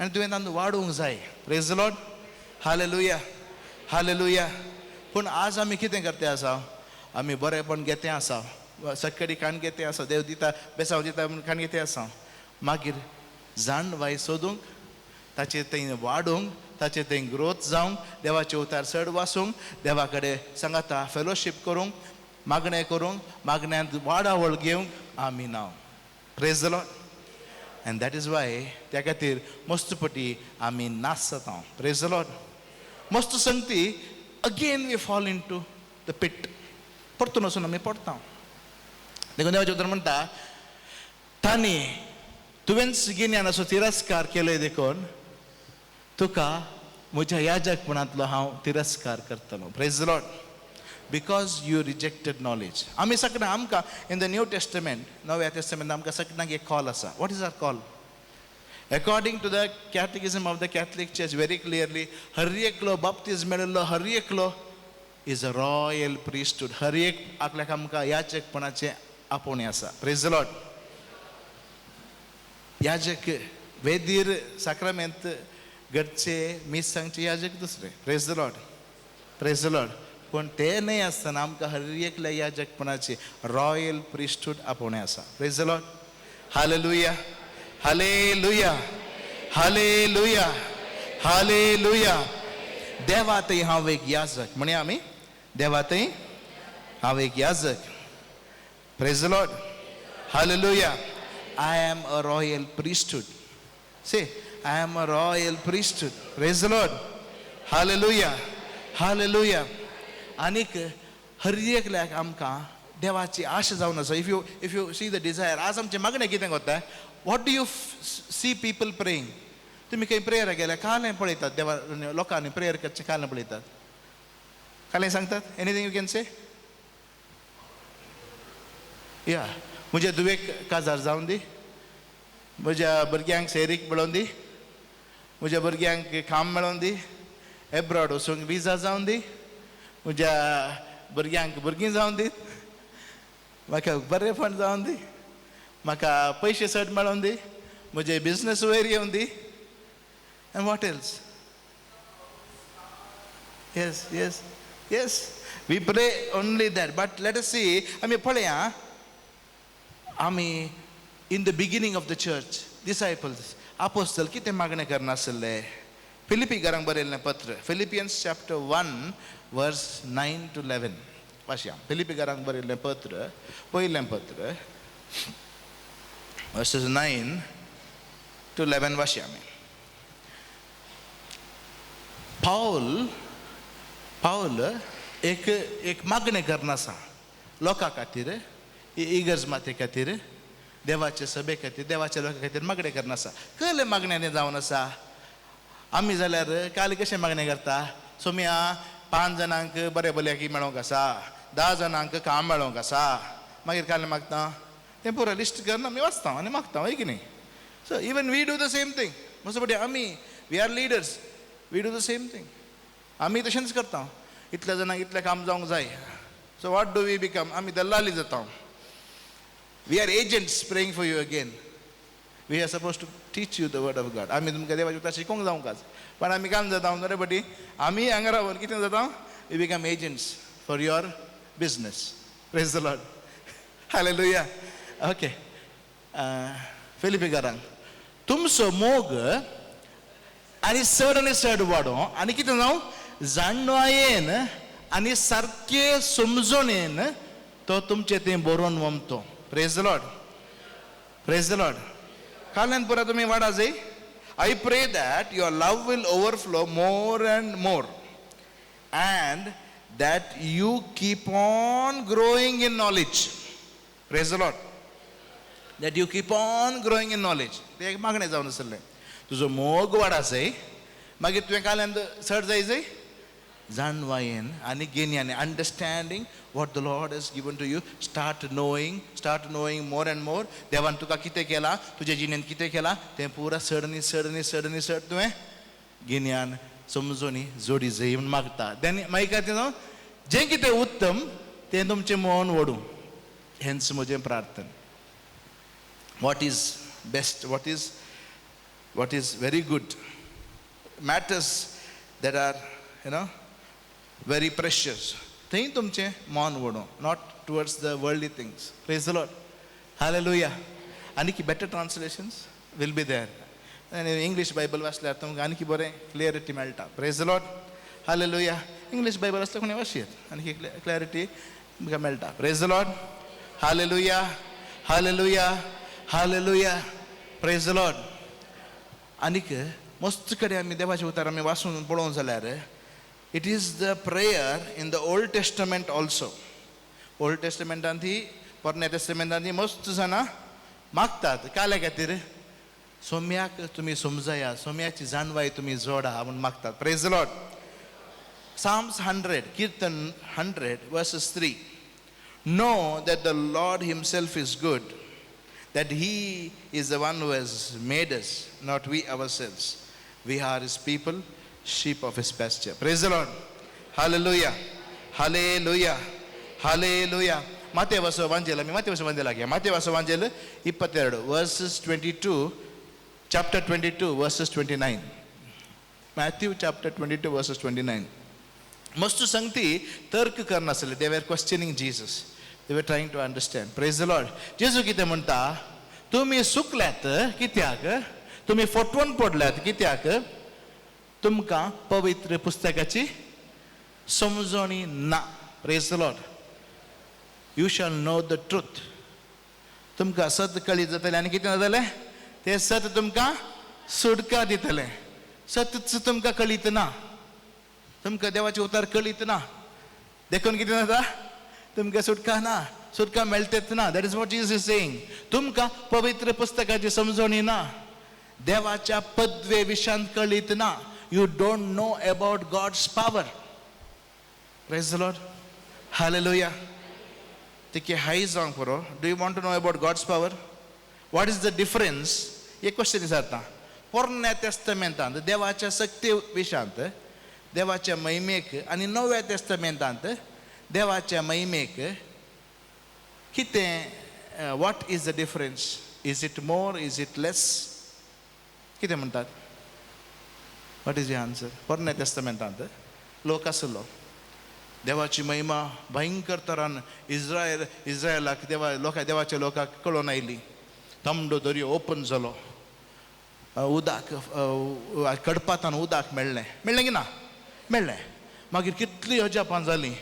आनी तुवें तांकां वाडोवंक जाय. Praise the Lord. Hallelujah. Hallelujah. पूण आज आमी कितें करते आसा? आमी बरेंपण घेते आसा, सक्कडी काण घेते आसा, देव दिता, बेसांव दिता म्हूण काण घेते आसा. मागीर जाण वाय सोदूंक, ताचेर थंय वाडूंक, ताचेर थंय ग्रोथ जावंक, देवाचे उतार चड वाचूंक, देवा कडेन सांगाता फेलोशीप करूंक, मागणें करूंक, मागण्यांत वाडावळ घेवंक आमी ना. Praise the Lord. And that is why त्या खातीर मस्त पटी आमी नास जाता. Praise the Lord. मस्त संगती again we fall into the pit. परतून वचून आमी पडटा. देखून देवाचें उतर म्हणटा, तांणी तुवेंच गिन्यानाचो तिरस्कार केलोय देखून तुका म्हज्या याजकपणांतलो हांव तिरस्कार करतलो. Praise the Lord. Because you rejected knowledge. आमी सगळ्यांक आमकां इन द न्यू टेस्टमेंट, नव्या टेस्टमेंट आमकां सगळ्यांक एक कॉल आसा. What is our call? According to the catechism of the Catholic church very clearly, हर एकलो बाप्तिस्म मेळिल्लो हर एकलो इज अ रॉयल प्रिस्टहूड. हर एक आपल्याक आमकां याजकपणाचे आपोवणें आसा. Praise the Lord. याजक वेदीर साक्रामेंत घडचे मिसांगचे याजक दुसरे. Praise the Lord. Praise the Lord. पण ते नाही आसतना आमकां हर एकल्या याजकपणाचे रॉयल प्रिस्टहूड आपोवणें आसा. Praise the Lord. Hallelujah, hallelujah, hallelujah, hallelujah. देवातय हांव एक याजक. म्हणया आमी देवातय हांव एक याजक. Praise the Lord. Hallelujah. I am a royal priesthood. Say, I am a royal priesthood. Praise the Lord. Hallelujah. Hallelujah. आनीक हर एकल्याक आमकां देवाची आशा जावन आसा. If you see the desire, आज आमचें मागणें कितें कोत्ता? What do you see people praying? तुमी खंय प्रेयर गेल्या कालें पळयतात. देवा लोकांनी प्रेयर करचें कालें पळयतात. कालें सांगतात. Anything you can say? Yeah. म्हज्या धुवेक काजार जावन दी. म्हज्या भुरग्यांक सैरीक मेळोवन दी. म्हज्या भुरग्यांक काम मेळोवन दी. एब्रॉड वचूंक विजा जावन दी. म्हज्या भुरग्यांक भुरगीं जावन दी. म्हाका बरेंपण जावन दी. म्हाका पयशे चड मेळोवन दी. म्हजे बिजनस वयर येवन दी. And what else? Yes yes yes. We pray only that. But let us see. आमी पळया आमी in the beginning of the church disciples apostle कितें मागणें करनासले. फिलिपिकारांक बरयल्लें पत्र. फिलिपियन्स चॅप्टर 1 वर्स 9 to 11 वाचया. फिलिपिकारांक बरयल्लें पत्र, पयलें पत्र, वर्सेस 9 to 11 वाचया आमी. पाऊल एक मागणें करनासा लोकां खातीर, इगर्ज माते खातीर, देवाचे सभे खातीर, देवाच्या लोकां खातीर मागणें करनासा. कसलें मागणें जावन आसा? आमी जाल्यार काल कशें मागणें करता? सोम्या 5 जाणांक बरें भल्याकी मेळोंक आसा, 10 जाणांक काम मेळोंक आसा. मागीर कालें मागता. तें पुरो लिस्ट करना आमी वाचता आनी मागता. हय की न्ही? So even we do the same thing. म्हजो बड्डे आमी we are leaders. We do the same thing. आमी तशेंच करता. इतल्या जाणांक इतलें काम जावंक जाय. So what do we become? आमी दल्लाली जाता. We are agents praying for you again. We are supposed to teach you the word of God. आमी तुमकां देवाची उतर शिकोवंक जावंकाच. पण आमी काम जाता रे बटी. आमी हांगा रावन कितें जाता? We become agents for your business. Praise the Lord. Hallelujah. Okay. फिलिपिकारांक तुमचो मोग आनी चड वाडो आनी कितें जावं जाणवायेन आनी सारके समजोनेन तो तुमचें तें बरोवन वमतो. Praise the Lord. Praise the Lord. काल्यान पुरा तुमी वाडा जाय. I pray that your love will overflow more and more and that you keep on growing in knowledge. Praise the Lord. That you keep on growing in knowledge. ते एक मागणें जावन आसलें. तुजो मोग वाडा जाय. मागीर तुवें काल्यान चड जाय जाणवायेन आनी गिन्यान, understanding what the Lord has given to you. Start knowing more and more. देवान तुका कितें केलां, तुजे जिणेंत कितें केलां तें पुरा चड तुवें गिन्यान समजोनी जोडी जाय म्हूण मागता. देन मागीर काय तें जें कितें उत्तम तें तुमचें मन ओडूं. हेंच म्हजें प्रार्थना. What is best, what is very good, matters that are, very precious. थंय तुमचें मन ओडूं. Not towards the worldly things. Praise the Lord. Hallelujah. आनी better translations will be there. English Bible वाचल्यार तुमकां आनी बरें clarity मेळटा. Praise the Lord. Hallelujah. English Bible वाचल्यार कोणी वाचयेत आनी clarity तुमकां मेळटा. Praise the Lord. Hallelujah. Hallelujah. Hallelujah. Praise the Lord. आनीक मस्त कडेन आमी देवाचें उतर आमी वाचून पळोवंक जाल्यार it is the prayer in the Old Testament also. Old Testamentan thi, Porne Testamentan thi most जाणां मागतात. काल्या खातीर सोम्याक तुमी समजया, सोम्याची जाणवाय तुमी जोडा म्हूण मागतात. Praise the Lord. Psalms 100, Kirtan 100, verses 3. Know that the Lord himself is good, that he is the one who has made us, not we ourselves. We are his people, sheep of his pasture. Praise the Lord. Hallelujah. Hallelujah. Hallelujah. Matthew was Evangel, Matthew 22, verses 22, chapter 22, verses 29. Matthew chapter 22, verses 29. Most of Sankti, Turk Karnasali, they were questioning Jesus. They were trying to understand. Praise the Lord. Jesus kita munta, tumi suklat kityak, tumi fotwan podlat kityak, tumka pavitra pustakachi samzoni na. Praise the Lord. You shall know the truth. Tumka sat kali datale ani kitna dale? Te sat tumka sudka ditale. Sat tumka kalitna. तुमका देवाचे उतार कळीत ना देखून किती ना तुमका सुटका ना सुटका मेळतेत ना that is what Jesus is saying तुमका पवित्र पुस्तकाची समजणी ना देवाच्या पदवे विषयात कळीत ना you don't know about God's power. Praise the Lord. Hallelujah. Take a high song for. Do you want to know about God's power? What is the difference? एक question is आता पुराण्या टेस्टामेंटांत देवाच्या शक्ती विषयांत देवाच्या महिमेक आणि नव्या टेस्टामेंटांत देवाच्या महिमेक कितें what is the difference? Is it more? Is it less? कितें म्हणटात? What is the answer? पुराण्या टेस्टामेंटांत लोक आसलो देवाची महिमा भयंकर तरान इस्रायलाक देवाच्या लोकांक कळोन आयली तांबडो दर्यो ओपन जालो उदक कडपातान उदक मेळ्ळें की ना मेळ्ळें मागीर कितली अजापां जालीं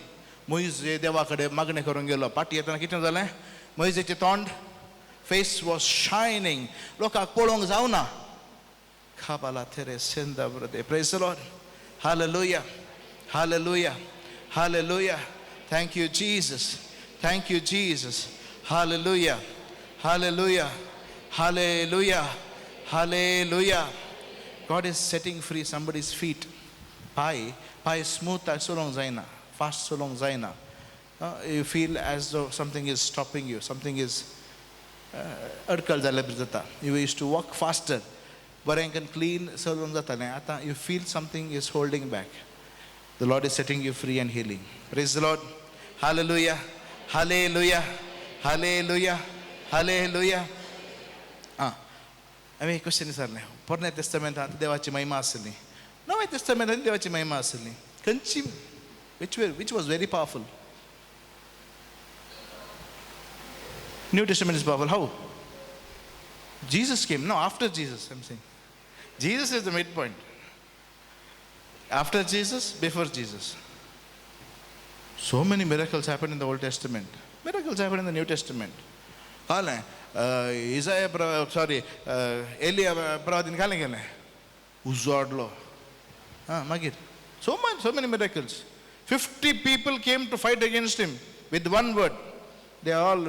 मोइजे देवा कडेन मागणें करूंक गेलो पाटी येतना कितें जालें मोइजेचें तोंड फेस वॉज शायनींग लोकांक पळोवंक जावना खाबाला थेरे सेंदा ब्रदे praise the Lord hallelujah hallelujah hallelujah thank you Jesus hallelujah hallelujah hallelujah Hallelujah. God is setting free somebody's feet. Pai smooth so long zaina, fast so long zaina. You feel as though something is stopping you, something is adkal zale brzata. You used to walk faster, but I can clean so long zata ne. Ata you feel something is holding back. The Lord is setting you free and healing. Praise the Lord. Hallelujah. Hallelujah. Hallelujah. Hallelujah. आम्ही question विचारले पुराण्या टेस्टामेंटांत देवाची महिमा आसली नव्या टेस्टामेंटांत देवाची महिमा आसली खंयची which was very powerful. New Testament is powerful. How? Jesus came. No, after Jesus I'm saying. Jesus is the midpoint. After Jesus, before Jesus. So many miracles happened in the Old Testament. Miracles happened in the New Testament. Isaiah Elia प्रवादीन काय गेले उजवाडलो मागीर so many miracles 50 people came to fight against him with one word they all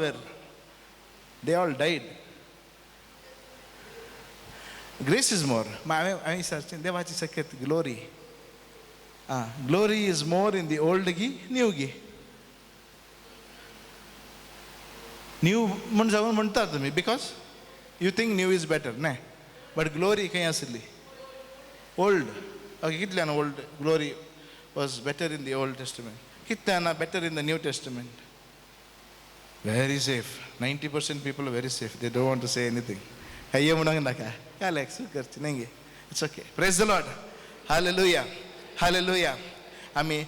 died. Grace is more. I searching देवाची सख्यत glory is more in the old gi new gi new म्हणतात तुम्ही because you think new is better नाही but glory काही असली old okay कितल्यान old glory was better in the Old Testament कितल्यान better in the New Testament very safe 90% people are very safe they don't want to say anything हे म्हणून नका काय lakes करची नाही it's okay praise the Lord hallelujah hallelujah आम्ही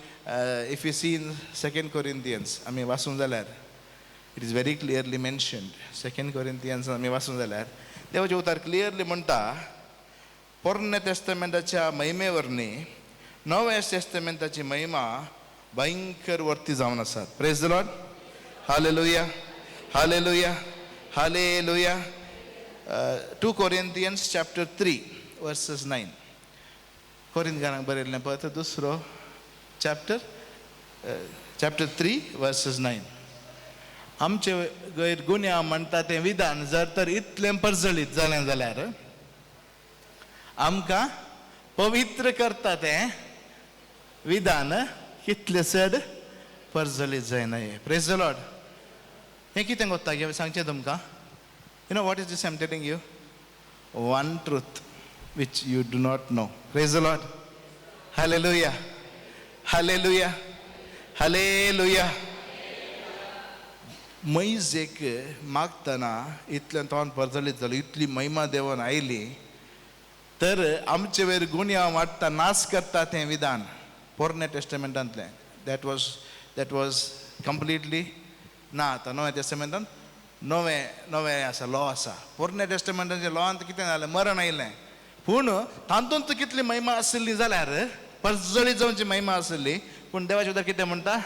if you see in 2 Corinthians आम्ही वाचून जाल्यार it is very clearly mentioned 2 Corinthians आम्ही वाचून जाल्यार देवाचे उतार क्लिअरली म्हणटा पुराण्या टेस्टामेंटाच्या महिमेवरनी नव्या टेस्टामेंटाची महिमा भयंकर वर्ती जावन आसात praise the Lord hallelujah hallelujah hallelujah 2 Corinthians chapter 3 verses 9 कोरिंथ्यांक बरयल्लें पळय तो दुसरो chapter 3 verses 9 आमचे गैर गुन्या म्हणटा तें विधान जर तर इतलें परजळीत जालें जाल्यार आमकां पवित्र करता तें विधान कितले चड परजळीत जायनाये. Praise the Lord. हें कितें कोत्ता गे सांगचें तुमकां. You know what is this I am telling you. One truth which you do not know. Praise the Lord. Hallelujah. Hallelujah. Hallelujah. मैज एक मागतना इतल्यान तोंड परजळीत जालो, इतली महिमा देवान आयली, तर आमचे वयर गुन्यांव वाडटा, नाश करता तें विधान पोरण्या टेस्टमेंटांतलें. दॅट वॉज कंप्लिटली ना. आतां नव्या टेस्टमेंटांत नवें आसा, लॉ आसा. पोरण्या टेस्टमेंटाच्या लॉवांत कितें जालें, मरण आयलें. पूण तातूंत कितली महिमा आसली जाल्यार परजळीत जावची महिमा आसली. पूण देवाचे उतर कितें म्हणटा,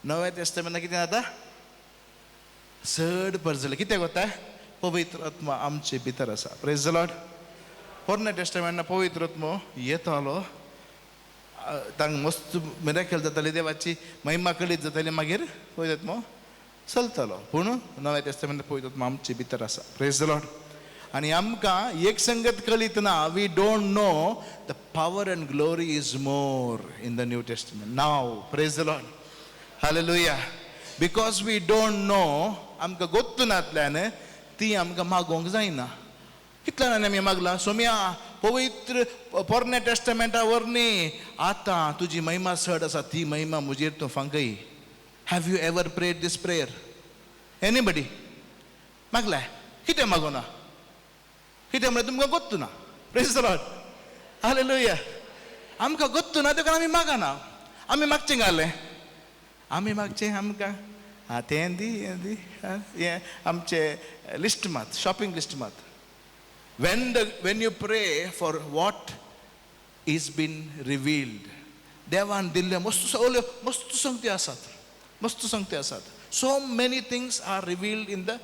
नव्या टेस्टमेंटांत कितें जाता, चड परजळी. कितें कोत्ता, पवित्र आत्मा आमचे भितर आसा. Praise the Lord. पोरण्या टेस्टमेंटांत पवित्र आत्मो येतालो, तांकां मस्त मिरेकल जाताली, देवाची महिमा कळीत जाताली, मागीर पवित्र आत्मो चलतालो. पूण नव्या टेस्टमेंटांत पवित्र आत्मा आमचे भितर आसा. Praise the Lord. आणि आमकां एक संगत कळीत ना. We don't know the power and glory is more in the new Testament नाव. Praise the Lord. Hallelujah. Because we don't know, आमकां गोत्तू नातल्यान ती आमकां मागोवंक जायना. कितल्यान आमी मागला, सोम्या पवित्र पोरण्या टेस्टमेंटा वरनी आतां तुजी महिमा चड आसा, ती महिमा मुजेर तूं फांकय. Have you ever prayed this prayer? Anybody मागलाय? कितें मागोना? कितें म्हळ्यार तुमकां गोत्तू ना. Praise the Lord. हालेलुया. आमकां गोत्तू ना, देखून आमी मागना. आमी मागचें घालें, आमी मागचें आमकां तें दी, हें दी, हें आमचे लिस्ट मात, शॉपिंग लिस्ट मात. when you pray for what is been revealed, देवान दिल्ले मस्त संगती आसात, मस्त संगती आसात. so many things are revealed in the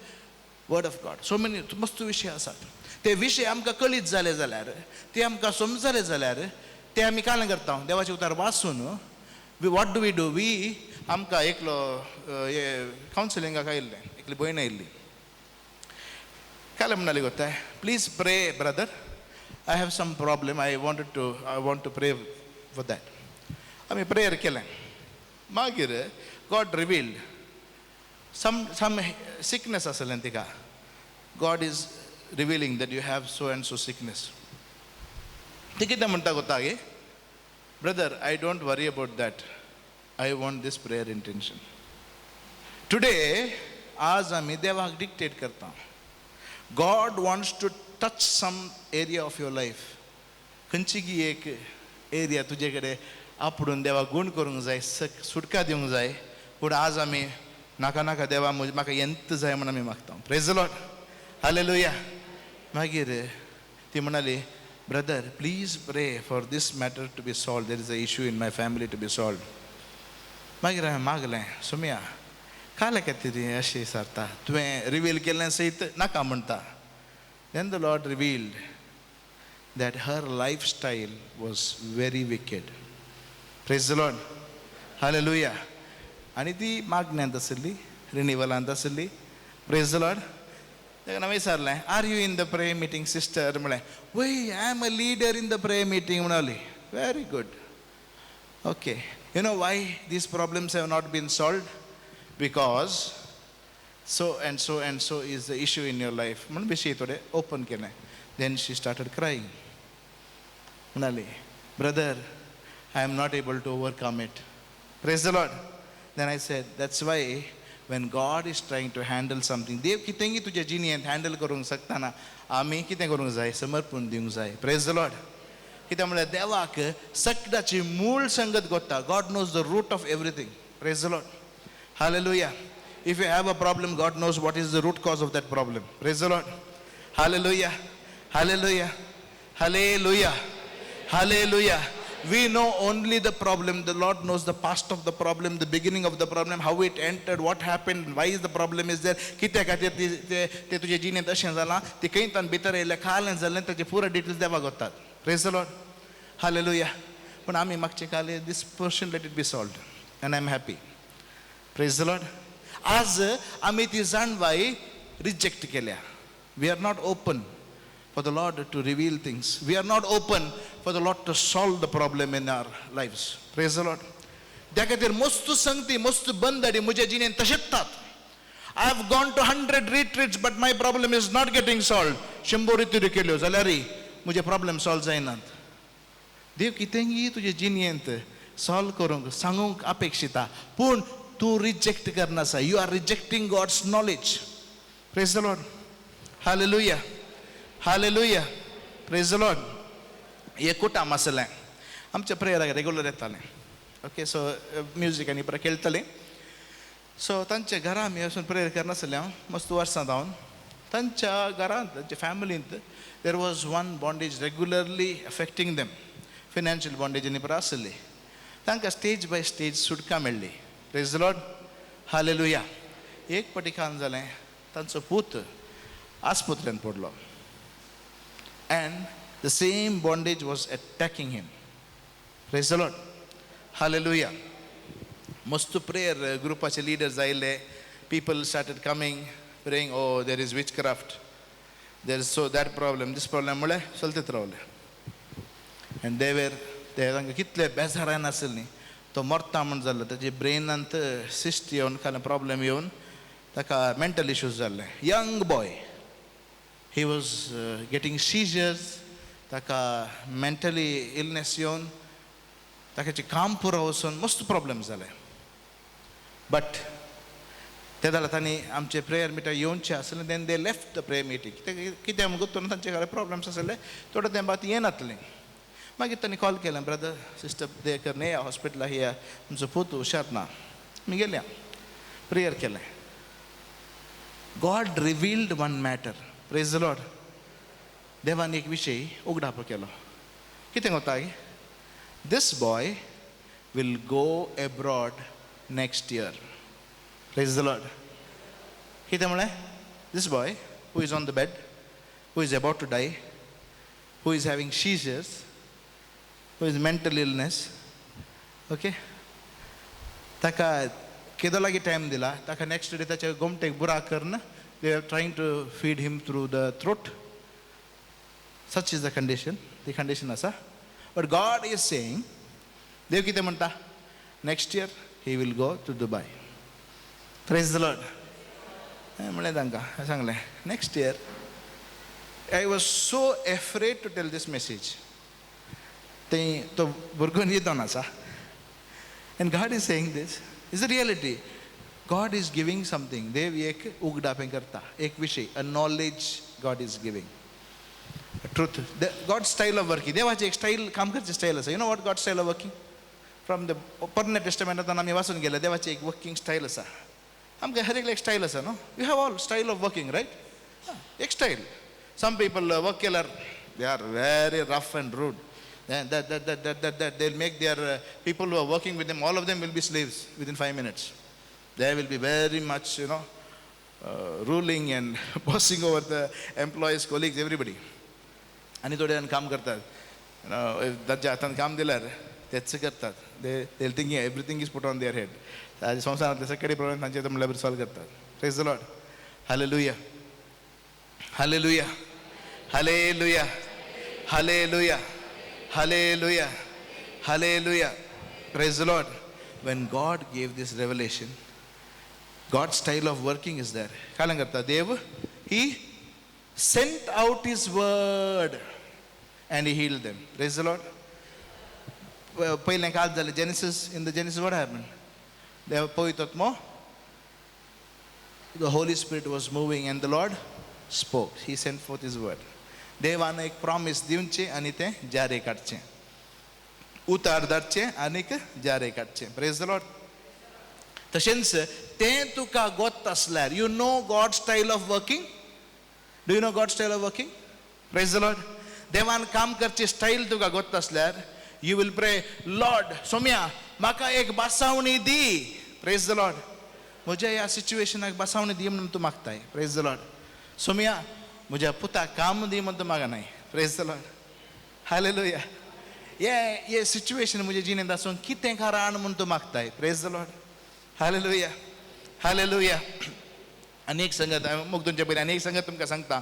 word of God. so many मस्त विशय आसात. ते विशय आमकां कळीत जाले जाल्यार, ते आमकां समजले जाल्यार, ते आमी कालें करता, देवाचे उतार वाचून वॉट डू वी डू. आमकां एकलो हे कावन्सिलिंगाक आयिल्लें, एकली भयण आयिल्ली. कालें म्हणटाली गोताय, please pray brother, I have some problem, I want to pray for that. आमी प्रेयर केलें. मागीर गॉड रिवील्ड सम सिकनेस आसलें तिका. God is revealing that you have so and so sickness. ती कितें म्हणटा गोता गे, brother I don't worry about that, I want this prayer intention. Today आज आमी देवाक डिक्टेट करता. God wants to touch some area of your life. खंयची गी एक एरिया तुजे कडेन आपडून देवाक गूण करूंक जाय, सुटका दिवंक जाय. पूण आज आमी नाका देवा म्हाका येंत जाय म्हण आमी मागता. Praise the Lord. हालेलुया. मागीर ती म्हणाली, brother please pray for this matter to be solve, there is a issue in my family to be solve. मागीर हांवें मागलें, सोम्या काले खातीर अशें सारता, तुवें रिवील केल्लें सयत नाका म्हणटा. Then the Lord revealed that her life style was very wicked. Praise the Lord. Hallelujah. आनी ती मागण्यांत आसली, रिनिवलांत आसली. Praise the Lord. हांवें विचारलें, are you in the prayer meeting sister? म्हळें, वय I am a leader in the prayer meeting म्हणली. Very good. Okay. You know why these problems have not been solved? Because so and so is the issue in your life. म्हणून विशय थोडे open केलें. Then she started crying. म्हणाली, brother I am not able to overcome it. Praise the Lord. Then I said, that's why when God is trying to handle something, देव कितेंय तुज्या जिणेंत handle करूंक शकताना आमी कितें करूंक जाय, समर्पण दिवंक जाय. Praise the Lord. कित्याक म्हळ्यार देवाक सगळ्याची मूळ संगत गोत्ता. God knows the root of everything. Praise the Lord. Hallelujah. If you have a problem, God knows what is the root cause of that problem. Praise the Lord. Hallelujah. Hallelujah. Hallelujah. Hallelujah. We know only the problem. The Lord knows the past of the problem, the beginning of the problem, how it entered, what happened, why is the problem is there. कित्या खातीर ते तुजे जिणेंत अशें जालां, ते खंयच्यान भितर येयलें, खालें जालें, ताचे पुरो डिटेल्स देवाक वतात. Praise the Lord. Hallelujah. पूण आमी मागचें काले, this portion let it be solved and I am happy. Praise the Lord. आज आमी ती जाणवाय रिजेक्ट केल्या. We are not open for the Lord to reveal things. We are not open for the Lord to solve the problem in our lives. Praise the Lord. त्या खातीर मस्त संगती मस्त बंदडी म्हज्या जिणेंत तशेंतात. I have gone to 100 retreats but my problem is not getting solved. 100 retreat केल्यो जाल्यारय म्हजे प्रॉब्लेम सॉल्व जायनात. देव कितेंय तुजे जिणेंत सॉल्व करूंक सांगूंक अपेक्षिता, पूण तूं रिजेक्ट करनासा. You are rejecting God's knowledge. Praise the Lord. Hallelujah, hallelujah, praise the Lord. हे कुटाम आसलें आमच्या प्रेयराक रेग्युलर येतालें. ओके, सो म्युजीक आनी बरें खेळटलें. सो तांच्या घरा आमी वचून प्रेयर करनासलें हांव मस्त वर्सां जावन. तांच्या घरांत तांच्या फॅमिलींत there was one bondage regularly affecting them. Financial bondage आनी बरें आसली. तांकां स्टेज बाय स्टेज सुटका मेळ्ळी. Praise the Lord. हालेलुया. एक पाटी कान जालें तांचो पूत आस्पत्रेंत पडलो. And the same bondage was attacking him. Praise the Lord. Hallelujah. मस्त प्रेयर ग्रुपाचे लिडर्स आयले. People started coming praying, oh there is witchcraft, there is so that problem this problem म्हळ्यार चलतीत रावले. एंड ते तांकां कितले बेजारान आसले न्ही. तो मरता म्हण जाल्लो. ताचे ब्रेनांत सिस्ट येवन काय प्रॉब्लेम येवन ताका मेंटल इश्यूज जाल्ले. Young boy, he was getting seizures. ताका मेंटली इलनेस येवन ताचे काम पुरो वचून मस्त प्रॉब्लेम जाले. बट ते जाल्यार तांणी आमचे प्रेयर मिटार येवनचे आसले. Then they left the prayer meeting. कित्याक म्हूण गुर्तून तांचे कडेन प्रॉब्लेम्स आसले. थोडे टायम बाद येनातलें. मागीर तांणी कॉल केलें, ब्रदर सिस्टर देकर न्ही हॉस्पिटलाक या, तुमचो पूत हुशार ना. आमी गेल्या प्रेयर केलें. God revealed one matter. Praise the Lord. देवान एक विशय उगडाप केलो. कितें कोता this boy will go abroad next year. Praise the Lord. कितें म्हळें? This boy who is on the bed, who is about to die, who is having seizures, who is mental illness, okay, ताका केदो लागी time दिला. ताका next day ताच्या गोमटेक बुराक करना. They are trying to feed him through the throat. Such is the condition. ती कंडिशन आसा. बट गॉड इज सेईंग, देव कितें म्हणटा, next year he will go to Dubai. Praise the Lord. म्हणलें तांकां सांगलें next year. I was so afraid to tell this message. तो भुरगो न्हिदोन आसा. And God is saying this is the reality. God is giving something. देव एक उगडापें करता, एक विशय, a knowledge God is giving. Truth. God style of working. देवाची एक स्टाईल, काम करची स्टाईल आसा. You know what God style of working? From the permanent टेस्टामेंटांत आमी वाचून गेले देवाची एक वर्किंग स्टाईल आसा. आमकां हर एक स्टाईल आसा न्हू. You have all style of working, right? एक स्टाईल. सम पीपल वर्क केल्यार they are very rough and rude. They'll make their people who are working with them, all of them will be slaves within 5 minutes. They will be very much, ruling and bossing over the employees, colleagues, everybody. आणि थोडे जाण काम करतात. तांच्या हातान काम दिल्यार तेच करतात. They'll think everything is put on their head. संवसारांतले सगळे प्रॉब्लेम तांचे म्हणल्यार सॉल्व करतात. Praise the Lord. Hallelujah. Hallelujah. Hallelujah. Hallelujah. Hallelujah. Hallelujah. Praise the Lord. When God gave this revelation, God's style of working is there. Kalangarta Dev, He sent out His word and He healed them. Praise the Lord. Genesis, in the Genesis, what happened? The Holy Spirit was moving and the Lord spoke. He sent forth His word. देवानं एक promise दिवचे आणि ते जारे काढचे, उतार धाडचे आणि जारे काढचे. Praise the Lord. तशेंच तें तुका गोत आसल्यार, you know God style of working. Do you know God style of working? Praise the Lord. देवान काम करची स्टाईल तुका गोत आसल्यार यू विल प्रे, लॉर्ड सोम्या म्हाका एक बासावणी दी. Praise the Lord. म्हज्या ह्या सिच्युएशनाक बासावणी दी म्हणून तूं मागताय. Praise the Lord. सोम्या म्हज्या पुताक काम दी म्हणून तूं मागनाय. Praise the Lord. हालेलुया. ये सिच्युएशन म्हज्या जिणेंत आसून कितें कारण म्हणून तूं मागताय. Praise the Lord. Hallelujah. Hallelujah. आनी एक संगत मुक्तूंचे पयलीं आनी एक संगत तुमकां सांगता.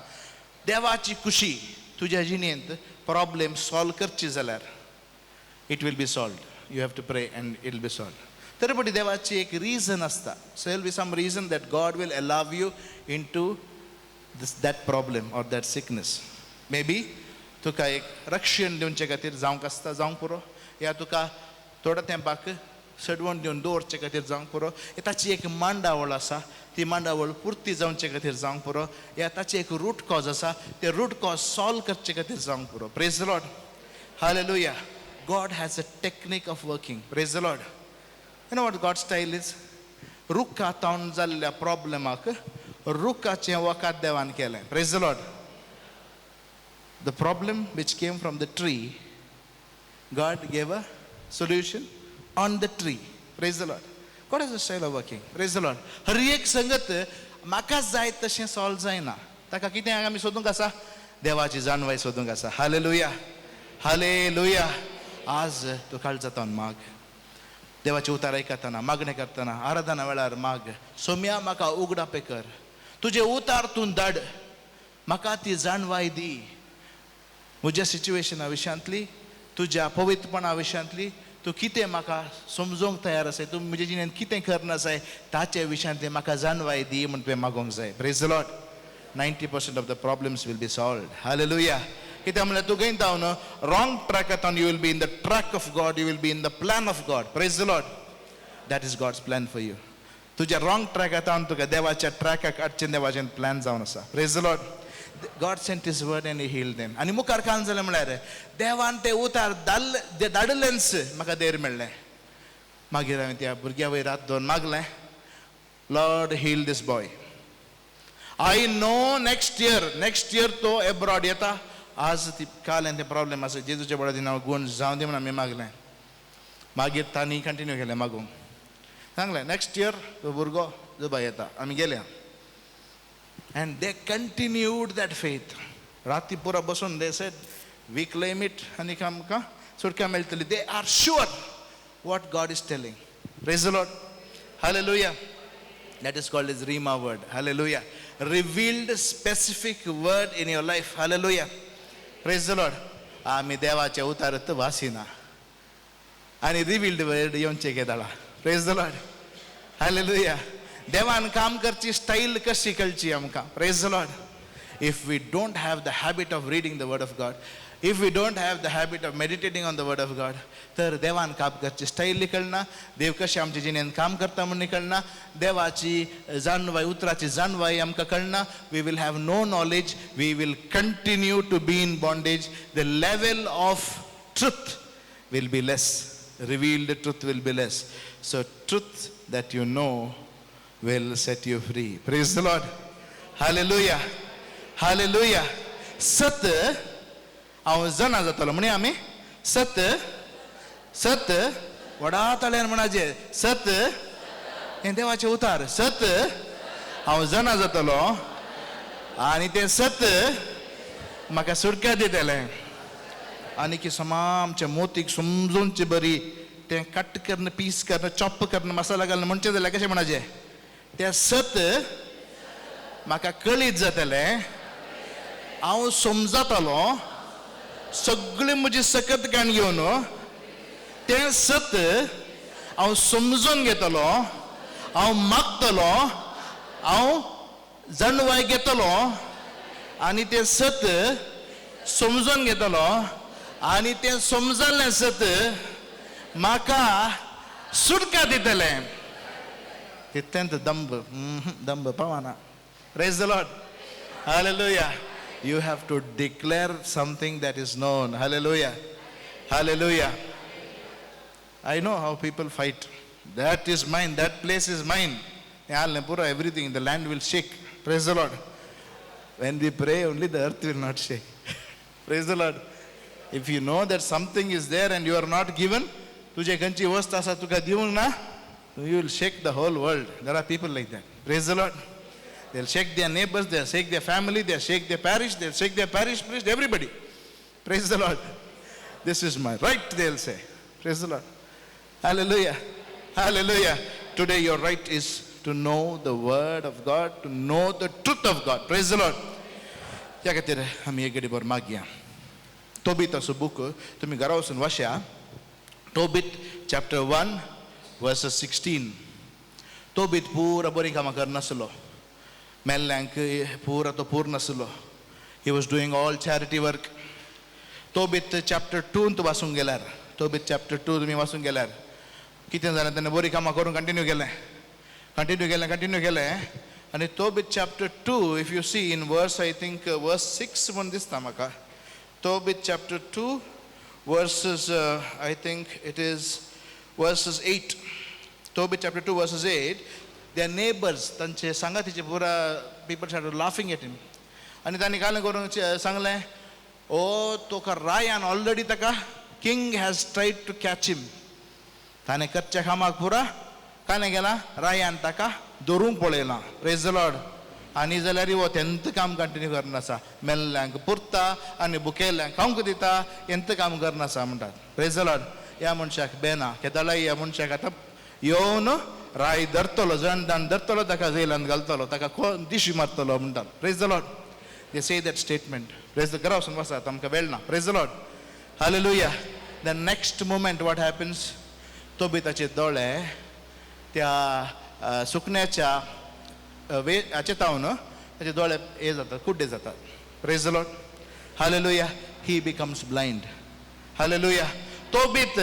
देवाची खुशी तुज्या जिणेंत प्रॉब्लेम सॉल्व करची जाल्यार it will be solve. You have to pray and it will be solve. तरी देवाची एक रिझन असता. So will be some reason that God will allow you into that problem or that sickness. May be तुका एक रक्षण दिवचे खातीर जावंक आसता, जावंक पुरो, या तुका थोड्या तेंपाक सडवण दिवन दवरचे खातीर जावंक पुरो, ताची एक मांडावळ आसा, ती मांडावळ पुर्ती जावचे खातीर जावंक पुरो, या ताची एक रूट कॉज आसा, ते रूट कॉज सॉल्व करचे खातीर जावंक पुरो. Praise the Lord. Hallelujah. God has a technique of working. Praise the Lord. You know what God's style is? रुक्का तावन जाल्ल्या प्रॉब्लेमाक रुक्काचें वखाद देवान केलें. Praise the Lord. The problem which came from the tree, God gave a solution on the tree. Praise the Lord. God has a style of working. Praise the Lord. हर एक संगत म्हाका जाय तशें solve जायना. ताका कितें आमी सोदूंक आसा? देवाची जाणवाय सोदूंक आसा. हालेलुया. हालेलुया. आज तू काळजांतल्यान माग. देवाचे उतार आयकतना, मागणें करतना, आराधना वेळार माग. सोम्या म्हाका उगडापे कर. तुजे उतार तूं धाड. म्हाका ती जाणवाय दी. म्हज्या सिच्युएशना विशयांतली, तुज्या पवित्रपणा विशयांतली तूं कितें म्हाका समजोवंक तयार आसाय, तूं म्हजे जिणेंत कितें करना जाय ताचे विशयांतली म्हाका जाणवाय दी म्हूण तुवें मागोवंक जाय. Praise the Lord. 90% of the problems will be solved. Hallelujah. कित्याक म्हळ्यार तूं गयता न्हू रॉंग ट्रॅकांतल्यान you will be in the track of God, you will be in the plan of God. Praise the Lord. That is God's plan for you. तुज्या wrong ट्रॅकांतल्यान तुका देवाच्या ट्रॅकाक हाडचें देवाचें प्लॅन जावन आसा. Praise the Lord. God sent his word and he healed them. आनी मुखार कान जालें म्हळ्यार देवान ते उतार धाडलेंच म्हाका देर मेळ्ळें. मागीर हांवें त्या भुरग्या वयर हात दवरून मागलें, Lord heal this boy. I know next year तो एब्रॉड येता. आज ती काल ते प्रॉब्लेम आसा, जेजूच्या बळाची हांव गुण जावं दी म्हणून आमी मागलें. मागीर तांणी कंटिन्यू केलें मागूंक. सांगलें नेक्स्ट इयर तो भुरगो जुबा येता. आमी गेले and they continued that faith. राती पुरा बसून they said we claim it आनी आमकां सुटका मेळटली. they are sure what God is telling. Praise the Lord. Hallelujah. That is called as Rima word. Hallelujah. Revealed specific word in your life. Hallelujah. Praise the Lord. आमी देवाचे उतारत वासिना आनी revealed word येवचे घेताला. Praise the Lord. Hallelujah. देवान काम करची style कशी कळची आमकां. Praise the Lord. If we don't have the habit of reading the word of God, if we don't have the habit of meditating on the word of God, तर देवान काम करची style कळना, देव कशें आमच्या जिणेंत काम करता म्हणून कळना, देवाची जाणवाय उतराची जाणवाय आमकां कळना. We will have no knowledge. We will continue to be in bondage. The level of truth will be less. Revealed truth will be less. So truth that you know will set you free. Praise the Lord. Hallelujah. Hallelujah. सत हांव जाणा जातालो म्हणे आमी सत सत व्हडा ताळ्यान म्हणाजे सत हें देवाचें उतार. सत हांव जाणा जातालो आनी तें सत म्हाका सुटका दितलें. आनी की समामच्या मोतीक समजूनची बरी तें कट करून पीस करून चॉप करून मसाला घालून म्हणचें जाल्यार कशें म्हणाजें तें सत म्हाका कळीत जातलें. हांव समजतालो सगळी म्हजी सकत काण घेवन तें सत हांव समजून घेतलो, हांव मागतलो, हांव जाणवाय घेतलो आनी तें सत समजून घेतलो आनी तें समजल्लें सत म्हाका सुटका दितलें. इतलेंत दंभ पावना. Praise the Lord. Hallelujah. You have to declare something that is known. Hallelujah. Hallelujah. I know how people fight. That is mine. That place is mine. Everything. The land will shake. Praise the Lord. When we pray, only the earth will not shake. Praise the Lord. If you know that something is there and you are not given, तुझे खंयची वस्त आसा तुका दिवंक ना, you will shake the whole world. There are people like that. Praise the Lord. They'll shake their neighbors, they'll shake their family, they'll shake their parish, they'll shake their parish priest, everybody. Praise the Lord. This is my right, they'll say. Praise the Lord. Hallelujah. Hallelujah. Today your right is to know the word of God, to know the truth of God. Praise the Lord. या खातीर आमी एक घडी भर मागया. तोबीताचो book तुमी घरा वचून वाचया. तोबीत chapter 1 versus 16. तोबीत पुरा बरी कामां करनासलो. मेल्ल्यांक पुरा तो पूर नासलो. He was doing all charity work. Tobit chapter 2 तूं वाचूंक गेल्यार, तोबीत चॅप्टर 2 तुमी वाचूंक गेल्यार कितें जालें, ताणें बरी कामां करून कंटिन्यू केलें. आनी Tobit chapter 2 if you see in verse I think verse 6 म्हूण दिसता म्हाका. Tobit chapter 2 verses I think it is verses 8. Tobit chapter 2 वर्सेस 8. their neighbors, तांचे सांगातीचे पुरा people started laughing at him. आनी तांणी काय करून सांगलें, ओ तोका रायान ऑलरेडी ताका king has tried to catch him. ताणें कच्च्या कामाक पुरा काय केला, रायान ताका धरूंक पळयलां. Praise the Lord. आनी जाल्यार वो तेंत काम कंटिन्यू करनासा. मेल्ल्यांक पुरता आनी बुकेल्ल्यांक खावंक दिता, तेंत काम करनासा म्हणटात. Praise the Lord. ह्या मनशाक बेना केदालाय ह्या मनशाक आतां येवन राय धरतलो, जणदान धरतलो, ताका जेलांत घालतलो, ताका दिशी मारतलो म्हणटात. Praise the Lord. They say that statement. Praise the God. Praise the Lord. Hallelujah. The next moment what happens? तोबीताचे दोळे त्या सुकण्याच्या हाचे तावन ताचे दोळे हे जातात, कुड्डे जातात. Praise the Lord. Hallelujah. He becomes blind. Hallelujah. तोबीत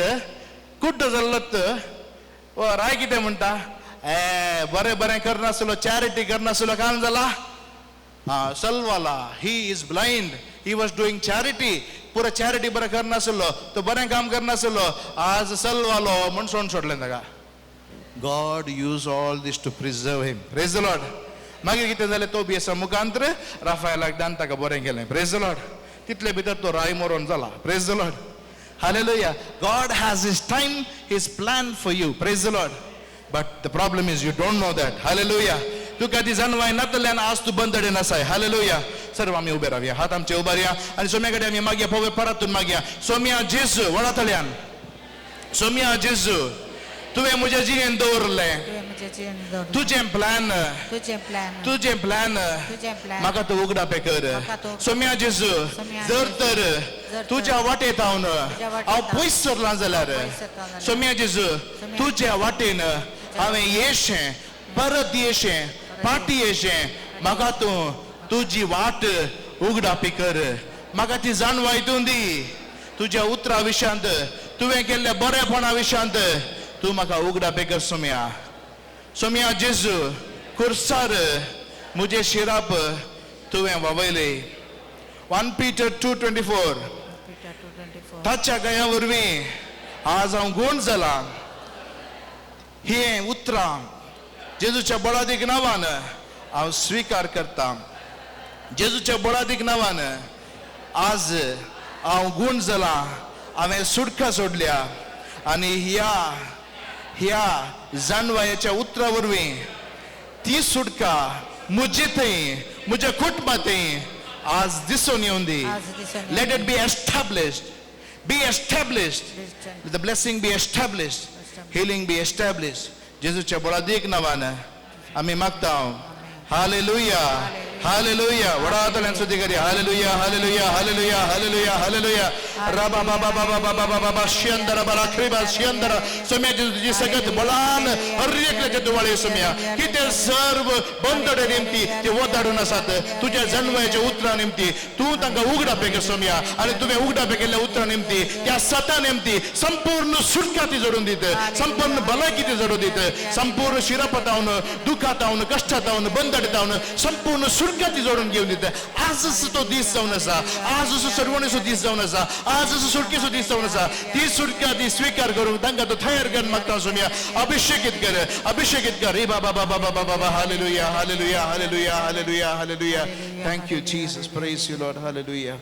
कुड्ड जाल्लोत राय कितें म्हणटा, बरें बरें करनासलो, चॅरिटी करनासलो, काम जाला सलवाला. He is blind. He was doing charity. पुरा चॅरिटी बरें करनासलो, तो बरें काम करनासलो, आज सलवालो म्हूण सोडून सोडलें ताका. God use all this to preserve him. Praise the Lord. मागीर कितें जालें, तो बी मुखांतर राफायलाक दान ताका बरें केलें. Praise the Lord. तितले भितर तो राय मरोन जाला. Praise the Lord. Hallelujah. God has his time, his plan for you. Praise the Lord. But the problem is you don't know that. Hallelujah. तू कधी जाणवाय नातल्यान आज तू बंदडे नसाय. हालेलुया. सर्व आम्ही उभे राहूया, हात आमचे उभारूया आणि सोम्याकडे आम्ही मागया, पवे परतून मागया. सोम्या जेजू वळातल्यान, सोम्या जेजू तुवें म्हजे जिणेन दवरले, तुझे प्लॅन म्हाका तू उगडापे कर. सोम्या जेजू जर तर तुझ्या वाटेत हांव पयस सरलां जाल्यार, सोम्या जेजू तुझ्या वाटेन हांवें येशें, परत येशें, फाटी येशें, म्हाका तूं तुजी वाट उगडापी कर. म्हाका ती जाणवाय तूं दी. तुज्या उतरा विशयांत, तुवें केल्ल्या बरेपणा विशयांत तूं म्हाका उगडापी कर. सोम्या, सोम्या जेजू खुर्सार म्हजे शिराप तुवें वावयले. 1 Peter 2:24. ताच्या गया वरवीं आज हांव गूण जाला. ही उतरां जेजूच्या बळादीक नांवान हांव स्वीकार करता. जेजूच्या बळादीक नांवान आज हांव गूण जाला. हांवें सुडका सोडल्या आनी ह्या जाणवायाच्या उतरा वरवीं ती सुडका म्हजे थंय, म्हज्या कुटुंबा थंय आज दिसून येवन दी. Let it be established, be established, the blessing be established, healing be established. जेजूच्या बळादीक नांवान आमी मागता. Hallelujah, hallelujah. वडातल्यान स्तुती करी. Hallelujah, hallelujah, hallelujah, hallelujah, hallelujah. राबा बाबा बाबा बाबा बाबा शियंदर बाला क्रिबा शियंदर. सोम्या जेजूची सगळ्यात बळान हरएकल्याचे तुवाळे सोम्या कितें सर्व बंदडे निमती ते वदाडून आसात तुज्या जन्माच्या उतरा निमती तूं तांकां उगडापे कर सोम्या. आनी तुवें उगडापे केल्ल्या उतरा निमती त्या सता निमती संपूर्ण सुटका ती जोडून दित, संपूर्ण भलायकी ती जोडून दित, संपूर्ण शिरापतावन, दुखातावन, कष्टातावन, बंदडतावन संपूर्ण सुटका ती जोडून घेवन दित. आजच तो दीस जावन आसा, आजच सर्वणेचो दीस जावन आसा, आजच सुटकेचो दीस जावन आसा. ती सुटका ती स्वीकार करूंक तांकां तो तयार कर मागता सोम्या. अभिषेकीत कर, अभिषेकीत कर. रे बाबा बाबा बाबा बाबा. Hallelujah, hallelujah, hallelujah, hallelujah, hallelujah. Thank you Jesus. Praise you Lord. Hallelujah.